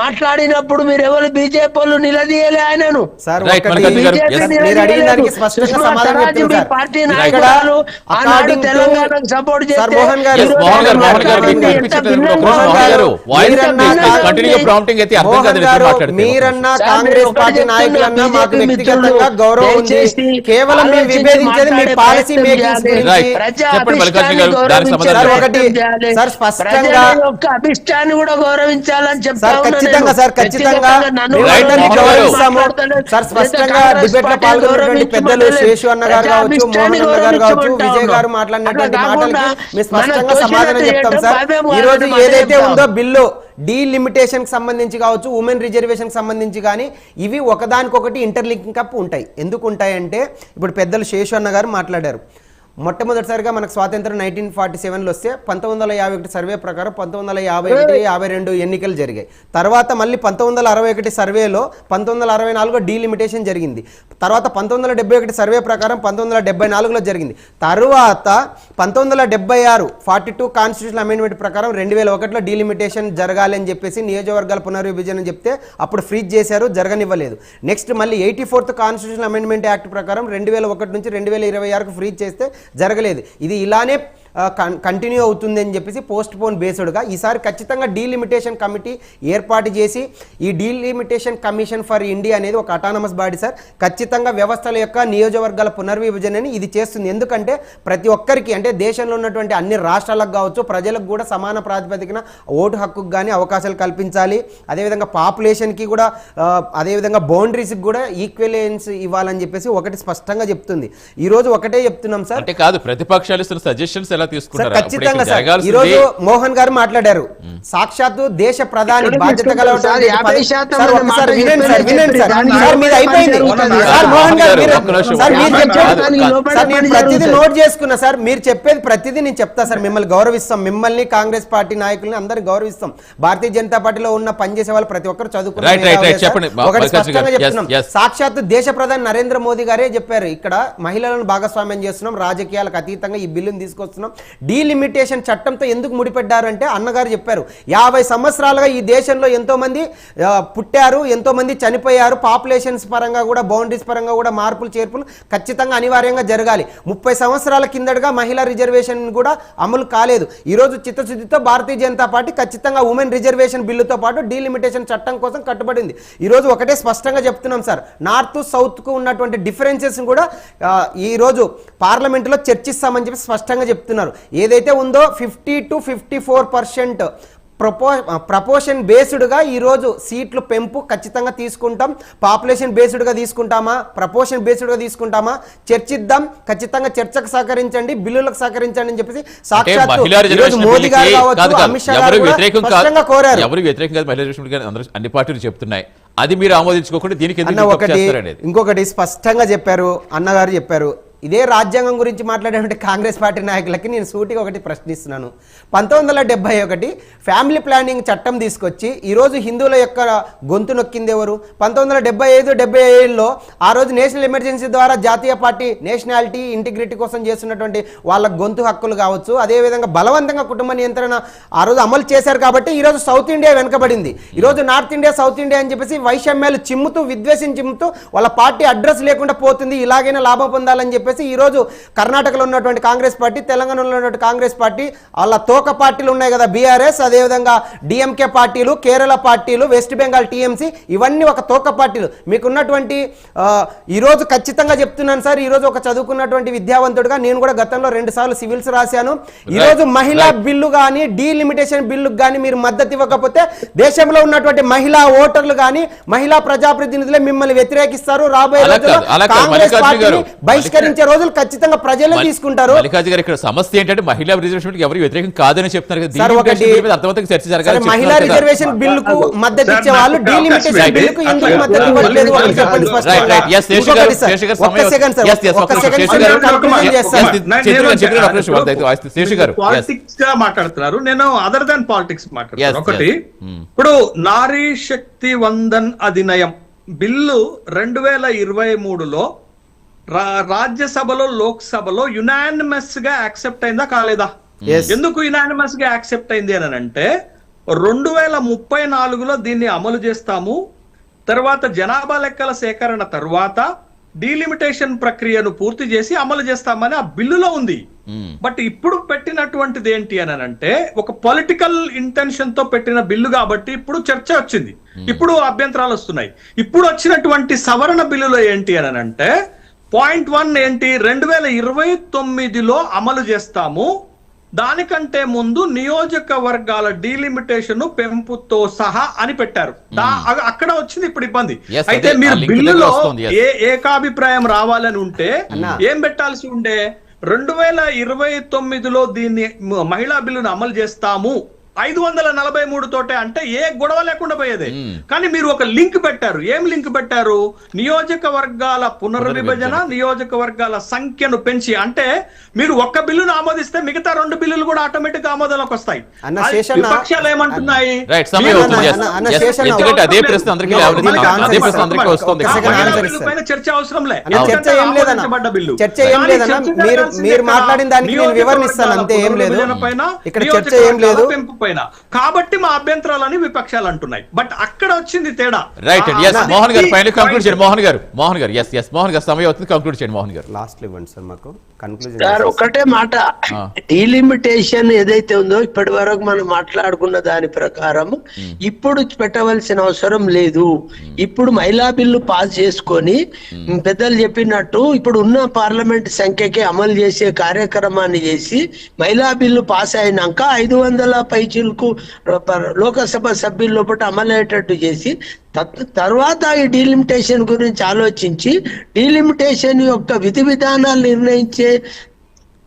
మాట్లాడినప్పుడు మీరు ఎవరు బీజేపీ వాళ్ళు నిలదీయలే ఆయనను. సార్ మీరు అడిగిన దానికి స్పష్టంగా సమాధానం చెప్తాను సార్. సపోర్ట్ మీరన్నా కాంగ్రెస్ పార్టీ నాయకులన్నా మాకు వ్యక్తిగతంగా గౌరవం ఉంది. కేవలం మేము విభేదించేది మీ పాలసీ మేకింగ్స్ సార్ స్పష్టంగా అభిష్టాన్ని కూడా గౌరవించాలని చెప్తారు. ఖచ్చితంగా సార్, ఖచ్చితంగా గౌరవిస్తాము సార్. స్పష్టంగా డిబేట్ లో పాల్గొన్నటువంటి పెద్దలు శేషు అన్న గారు కావచ్చు, మోహన్ అన్న గారు కావచ్చు, విజయ్ గారు మాట్లాడినటువంటి మాటలకు మేము స్పష్టంగా సమాధానం చెప్తాం సార్. ఈ రోజు ఏదైతే ఉందో బిల్లు డీలిమిటేషన్ కి సంబంధించి కావచ్చు, ఉమెన్ రిజర్వేషన్ కి సంబంధించి కానీ ఇవి ఒకదానికొకటి ఇంటర్లింకింగ్ అప్ ఉంటాయి. ఎందుకు ఉంటాయంటే ఇప్పుడు పెద్దలు శేషు అన్న గారు మాట్లాడారు. మొట్టమొదటిసారిగా మనకు స్వాతంత్రం 1947లో వస్తే 1951 సర్వే ప్రకారం 1951, 52 ఎన్నికలు జరిగాయి. తర్వాత మళ్ళీ 1961 సర్వేలో 1964లో డీలిమిటేషన్ జరిగింది. తర్వాత 1971 సర్వే ప్రకారం 1974లో జరిగింది. తర్వాత 1976 42 కాన్స్టిట్యూషన్ అమెండ్మెంట్ ప్రకారం 2001లో డీలిమిటేషన్ జరగాలి అని చెప్పేసి నియోజకవర్గాల పునర్విభజన చెప్తే అప్పుడు ఫ్రీజ్ చేశారు, జరగనివ్వలేదు. నెక్స్ట్ మళ్ళీ 84th కాన్స్టిట్యూషన్ అమెండ్మెంట్ యాక్ట్ ప్రకారం 2001 నుంచి 2026కు ఫ్రీజ్ చేస్తే జరగలేదు. ఇది ఇలానే కంటిన్యూ అవుతుంది అని చెప్పేసి పోస్ట్ పోన్ బేస్డ్గా ఈసారి ఖచ్చితంగా డీలిమిటేషన్ కమిటీ ఏర్పాటు చేసి ఈ డీలిమిటేషన్ కమిషన్ ఫర్ ఇండియా అనేది ఒక అటానమస్ బాడీ సార్. ఖచ్చితంగా వ్యవస్థల యొక్క నియోజకవర్గాల పునర్విభజనని ఇది చేస్తుంది. ఎందుకంటే ప్రతి ఒక్కరికి అంటే దేశంలో ఉన్నటువంటి అన్ని రాష్ట్రాలకు కావచ్చు, ప్రజలకు కూడా సమాన ప్రాతిపదికన ఓటు హక్కుకు కానీ అవకాశాలు కల్పించాలి. అదేవిధంగా పాపులేషన్కి కూడా అదేవిధంగా బౌండరీస్కి కూడా ఈక్వలెన్స్ ఇవ్వాలని చెప్పేసి ఒకటి స్పష్టంగా చెప్తుంది. ఈరోజు ఒకటే చెప్తున్నాం సార్. అంటే కాదు ప్రతిపక్షాలు ఇస్తున్న సజెషన్స్ ఖచ్చితంగా సార్. ఈ రోజు మోహన్ గారు మాట్లాడారు, సాక్షాత్తు దేశ ప్రధాని బాధ్యత గల ప్రతిదీ నోట్ చేసుకున్నా సార్. మీరు చెప్పేది ప్రతిదీ నేను చెప్తా సార్. మిమ్మల్ని గౌరవిస్తాం, మిమ్మల్ని కాంగ్రెస్ పార్టీ నాయకుల్ని అందరినీ గౌరవిస్తాం. భారతీయ జనతా పార్టీలో ఉన్న పనిచేసే వాళ్ళు ప్రతి ఒక్కరు చదువుకున్నారు. ఒకటి స్పష్టంగా చెప్తున్నాం, సాక్షాత్తు దేశ ప్రధాని నరేంద్ర మోదీ గారే చెప్పారు, ఇక్కడ మహిళలను భాగస్వామ్యం చేస్తున్నాం, రాజకీయాలకు అతీతంగా ఈ బిల్లును తీసుకొస్తున్నాం. డీలిమిటేషన్ చట్టంతో ఎందుకు ముడిపెట్టారంటే అన్నగారు చెప్పారు, 50 సంవత్సరాలుగా ఈ దేశంలో ఎంతో మంది పుట్టారు, ఎంతో మంది చనిపోయారు. పాపులేషన్స్ పరంగా కూడా బౌండరీస్ పరంగా కూడా మార్పులు చేర్పులు ఖచ్చితంగా అనివార్యంగా జరగాలి. 30 సంవత్సరాల కిందటగా మహిళా రిజర్వేషన్ కూడా అమలు కాలేదు. ఈరోజు చిత్తశుద్ధితో భారతీయ జనతా పార్టీ ఖచ్చితంగా ఉమెన్ రిజర్వేషన్ బిల్లుతో పాటు డీలిమిటేషన్ చట్టం కోసం కట్టుబడింది. ఈరోజు ఒకటే స్పష్టంగా చెప్తున్నాం సార్, నార్త్ సౌత్కు ఉన్నటువంటి డిఫరెన్సెస్ కూడా ఈరోజు పార్లమెంట్లో చర్చిస్తామని చెప్పి స్పష్టంగా చెప్తున్నారు. ఏదైతే ఉందో 50 to 54% ప్రపోర్షన్ బేస్డ్గా ఈరోజు సీట్లు పెంపు ఖచ్చితంగా తీసుకుంటాం. పాపులేషన్ బేస్డ్గా తీసుకుంటామా, ప్రపోర్షన్ బేస్డ్గా తీసుకుంటామా చర్చిద్దాం. ఖచ్చితంగా చర్చకు సహకరించండి, బిల్లులకు సహకరించండి అని చెప్పేసి సాక్షాత్తు మోదీ గారు కావచ్చు, అమిత్ షా గారు స్పష్టంగా కోరారు. ఎవరు వ్యతిరేకంగా మహిళా రిజర్వేషన్ అన్ని పార్టీలు చెప్తున్నాయి, అది మీరు ఆమోదించుకోకుండా దీనికి ఇంకొకటి స్పష్టంగా చెప్పారు అన్నగారు చెప్పారు. ఇదే రాజ్యాంగం గురించి మాట్లాడేటువంటి కాంగ్రెస్ పార్టీ నాయకులకి నేను సూటిగా ఒకటి ప్రశ్నిస్తున్నాను. 1971 ఫ్యామిలీ ప్లానింగ్ చట్టం తీసుకొచ్చి ఈరోజు హిందువుల యొక్క గొంతు నొక్కింది ఎవరు? 1975-77లో ఆ రోజు నేషనల్ ఎమర్జెన్సీ ద్వారా జాతీయ పార్టీ నేషనాలిటీ ఇంటిగ్రిటీ కోసం చేస్తున్నటువంటి వాళ్ళ గొంతు హక్కులు కావచ్చు, అదేవిధంగా బలవంతంగా కుటుంబ నియంత్రణ ఆ రోజు అమలు చేశారు. కాబట్టి ఈరోజు సౌత్ ఇండియా వెనకబడింది. ఈరోజు నార్త్ ఇండియా సౌత్ ఇండియా అని చెప్పేసి వైషమ్యాలు చిమ్ముతూ విద్వేషం చిమ్ముతూ వాళ్ళ పార్టీ అడ్రస్ లేకుండా పోతుంది. ఇలాగైనా లాభం పొందాలని చెప్పి చెప్పేసి ఈరోజు కర్ణాటకలో ఉన్నటువంటి కాంగ్రెస్ పార్టీ, తెలంగాణలో ఉన్నటువంటి కాంగ్రెస్ పార్టీ, వాళ్ళ తోక పార్టీలు ఉన్నాయి కదా, బీఆర్ఎస్, అదేవిధంగా డిఎంకే పార్టీలు, కేరళ పార్టీలు, వెస్ట్ బెంగాల్ టీఎంసీ, ఇవన్నీ ఒక తోక పార్టీలు. మీకున్నటువంటి ఈరోజు ఖచ్చితంగా చెప్తున్నాను సార్, ఈరోజు ఒక చదువుకున్నటువంటి విద్యావంతుడిగా నేను కూడా గతంలో 2 సార్లు సివిల్స్ రాశాను. ఈరోజు మహిళా బిల్లు కానీ డీలిమిటేషన్ బిల్లుకు కానీ మీరు మద్దతు ఇవ్వకపోతే దేశంలో ఉన్నటువంటి మహిళా ఓటర్లు కానీ మహిళా ప్రజాప్రతినిధులే మిమ్మల్ని వ్యతిరేకిస్తారు. రాబోయే రోజుల్లో కాంగ్రెస్ పార్టీని బహిష్కరించే రోజులు ఖచ్చితంగా ప్రజలే తీసుకుంటారు. మల్లికార్జున గారు, ఇక్కడ సమస్య ఏంటంటే మహిళా రిజర్వేషన్ ఎవరు వ్యతిరేకం కాదని చెప్తున్నారు కదా, అర్థవంతంగా చర్చ జరగాలి. మహిళా రిజర్వేషన్ బిల్లుకు మద్దతు ఇచ్చే వాళ్ళు డీలిమిటేషన్ బిల్లుకు ఎందుకు మద్దతు ఇవ్వట్లేదు అని చెప్పండి స్పష్టంగా. పాలిటిక్స్ గా మాట్లాడుతున్నారు, నేను అదర్ దాన్ పాలిటిక్స్ మాట్లాడుతున్నాను. ఒకటి, ఇప్పుడు నారీ శక్తి వందన్ అధినయం బిల్లు 2023లో రాజ్యసభలో లోక్సభలో యునానిమస్ గా యాక్సెప్ట్ అయిందా కాలేదా? ఎందుకు యునానిమస్ గా యాక్సెప్ట్ అయింది అని అంటే 2034లో దీన్ని అమలు చేస్తాము, తర్వాత జనాభా లెక్కల సేకరణ తర్వాత డీలిమిటేషన్ ప్రక్రియను పూర్తి చేసి అమలు చేస్తామని ఆ బిల్లులో ఉంది. బట్ ఇప్పుడు పెట్టినటువంటిది ఏంటి అని అంటే ఒక పొలిటికల్ ఇంటెన్షన్ తో పెట్టిన బిల్లు కాబట్టి ఇప్పుడు చర్చ వచ్చింది, ఇప్పుడు అభ్యంతరాలు వస్తున్నాయి. ఇప్పుడు వచ్చినటువంటి సవరణ బిల్లులో ఏంటి అని అంటే పాయింట్ 1 ఏంటి, 2029లో అమలు చేస్తాము, దానికంటే ముందు నియోజకవర్గాల డీలిమిటేషన్ పెంపుతో సహా అని పెట్టారు. అక్కడ వచ్చింది ఇప్పుడు ఇబ్బంది. అయితే మీరు బిల్లులో ఏకాభిప్రాయం రావాలని ఉంటే ఏం పెట్టాల్సి ఉండే, 2029లో దీన్ని మహిళా బిల్లును అమలు చేస్తాము 543 తోటే, అంటే ఏ గొడవ లేకుండా పోయేది. కానీ మీరు ఒక లింక్ పెట్టారు. ఏం లింక్ పెట్టారు? నియోజకవర్గాల పునర్విభజన, నియోజకవర్గాల సంఖ్యను పెంచి, అంటే మీరు ఒక్క బిల్లును ఆమోదిస్తే మిగతా 2 బిల్లులు కూడా ఆటోమేటిక్ ఆమోదంలోకి వస్తాయి. విపక్షాలు ఏమంటున్నాయి? చర్చ అవసరం లేదు. మీరు మాట్లాడిన దానికి నేను వివరణిస్తాను, అంతే, ఏం లేదు ఇక్కడ చర్చ ఏం లేదు. కాబట్టి మా అభ్యంతరాలని విపక్షాలు అంటున్నాయి. బట్ అక్కడ వచ్చింది తేడా. రైట్. మోహన్ గారు ఫైనల్ కంక్లూడ్ చేయండి. మోహన్ గారు మోహన్ గారు సమయం అవుతుంది, కంక్లూడ్ చేయండి. మోహన్ గారు లాస్ట్ ఇవ్వండి సార్ మాకు కన్క్లూజన్. సార్ ఒకటే మాట, డీలిమిటేషన్ ఏదైతే ఉందో ఇప్పటి వరకు మనం మాట్లాడుకున్న దాని ప్రకారం ఇప్పుడు పెట్టవలసిన అవసరం లేదు. ఇప్పుడు మహిళా బిల్లు పాస్ చేసుకొని పెద్దలు చెప్పినట్టు ఇప్పుడు ఉన్న పార్లమెంట్ సంఖ్యకి అమలు చేసే కార్యక్రమాన్ని చేసి మహిళా బిల్లు పాస్ అయినాక 500 పైచీలకు లోకసభ సభ్యుల లోపల అమలయ్యేటట్టు చేసి తర్వాత ఈ డీలిమిటేషన్ గురించి ఆలోచించి డీలిమిటేషన్ యొక్క విధి విధానాలు నిర్ణయించే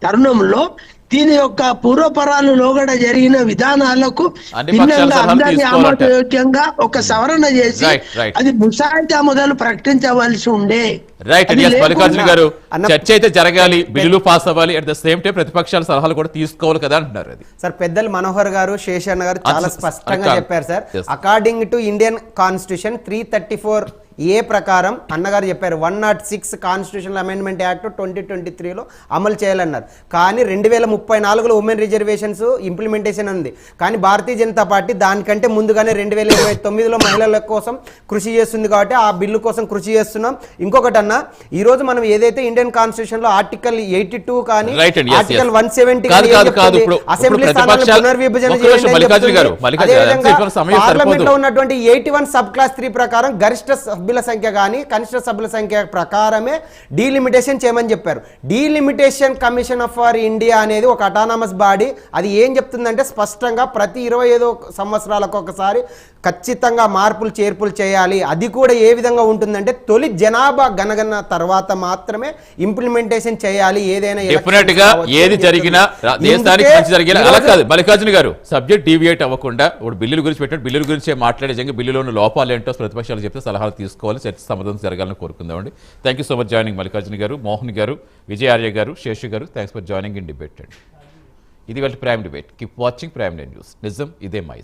తరుణంలో దీని యొక్క పూర్వపరాలు లోగడ జరిగిన విధానాలకు భిన్నంగా అందరినీ ఆమోదయోగ్యంగా ఒక సవరణ చేసి అది ముసాయిదా మొదలు ప్రకటించవలసి ఉండే. రైట్. మల్లికార్జున గారు, చర్చ అయితే జరగాలి, బిల్లులు పాస్ అవ్వాలి, అట్ ద సేమ్ టైం ప్రతిపక్షాల సలహాలు కూడా తీసుకోవాలి కదా అంటున్నారు. అది సార్ పెద్దలు మనోహర్ గారు, శేషన్న గారు చాలా స్పష్టంగా చెప్పారు sir. According to Indian constitution 334 ఏ ప్రకారం అన్నగారు చెప్పారు 106 కాన్స్టిట్యూషనల్ అమెండ్మెంట్ యాక్ట్ 2023లో అమలు చేయాలన్నారు. కానీ 2034లో ఉమెన్ రిజర్వేషన్స్ ఇంప్లిమెంటేషన్ ఉంది. కానీ భారతీయ జనతా పార్టీ దానికంటే ముందుగానే 2029లో మహిళల కోసం కృషి చేస్తుంది కాబట్టి ఆ బిల్లు కోసం కృషి చేస్తున్నాం. ఇంకొకటి అన్న, ఈ రోజు మనం ఏదైతే ఇండియన్ కాన్స్టిట్యూషన్ లో ఆర్టికల్ 82 కానీ ఆర్టికల్ 170 అసెంబ్లీ స్థానాలను పునర్విభజన పార్లమెంట్ లో ఉన్నటువంటి 81 సబ్ క్లాస్ 3 ప్రకారం గరిష్ట సభ్యుల సంఖ్య కానీ కనిష్ట సభ్యుల సంఖ్య ప్రకారమే డీలిమిటేషన్ చేయమని చెప్పారు. Delimitation commission of for India అనేది ఒక అటానమస్ బాడీ. అది ఏం చెప్తుందంటే స్పష్టంగా ప్రతి 25 సంవత్సరాలకు ఒకసారి ఖచ్చితంగా మార్పులు చేర్పులు చేయాలి. అది కూడా ఏ విధంగా ఉంటుందంటే తొలి జనాభా గణగణ తర్వాత మాత్రమే ఇంప్లిమెంటేషన్ చేయాలి. ఏదైనా ఏది జరిగినా దేశానికి మంచి జరిగినా అలా కాదు. మల్లికార్జున గారు, సబ్జెక్ట్ డీవియేట్ అవ్వకుండా ఇప్పుడు బిల్లుల గురించి పెట్టినట్టు బిల్లుల గురించి మాట్లాడే బిల్లులోని లోపాలు ఏంటో ప్రతిపక్షాలు చెప్తే సలహాలు తీసుకోవాలి, చర్చ సమాధానం జరగాలని కోరుకుందామండి. Thank you so much joining Mallikarjuna గారు, మోహన్ గారు, విజయ ఆర్య గారు, శేషు గారు. Thanks for joining in debate అండి. ఇది వాళ్ళ prime debate. Keep watching prime news. నిజం ఇదే మై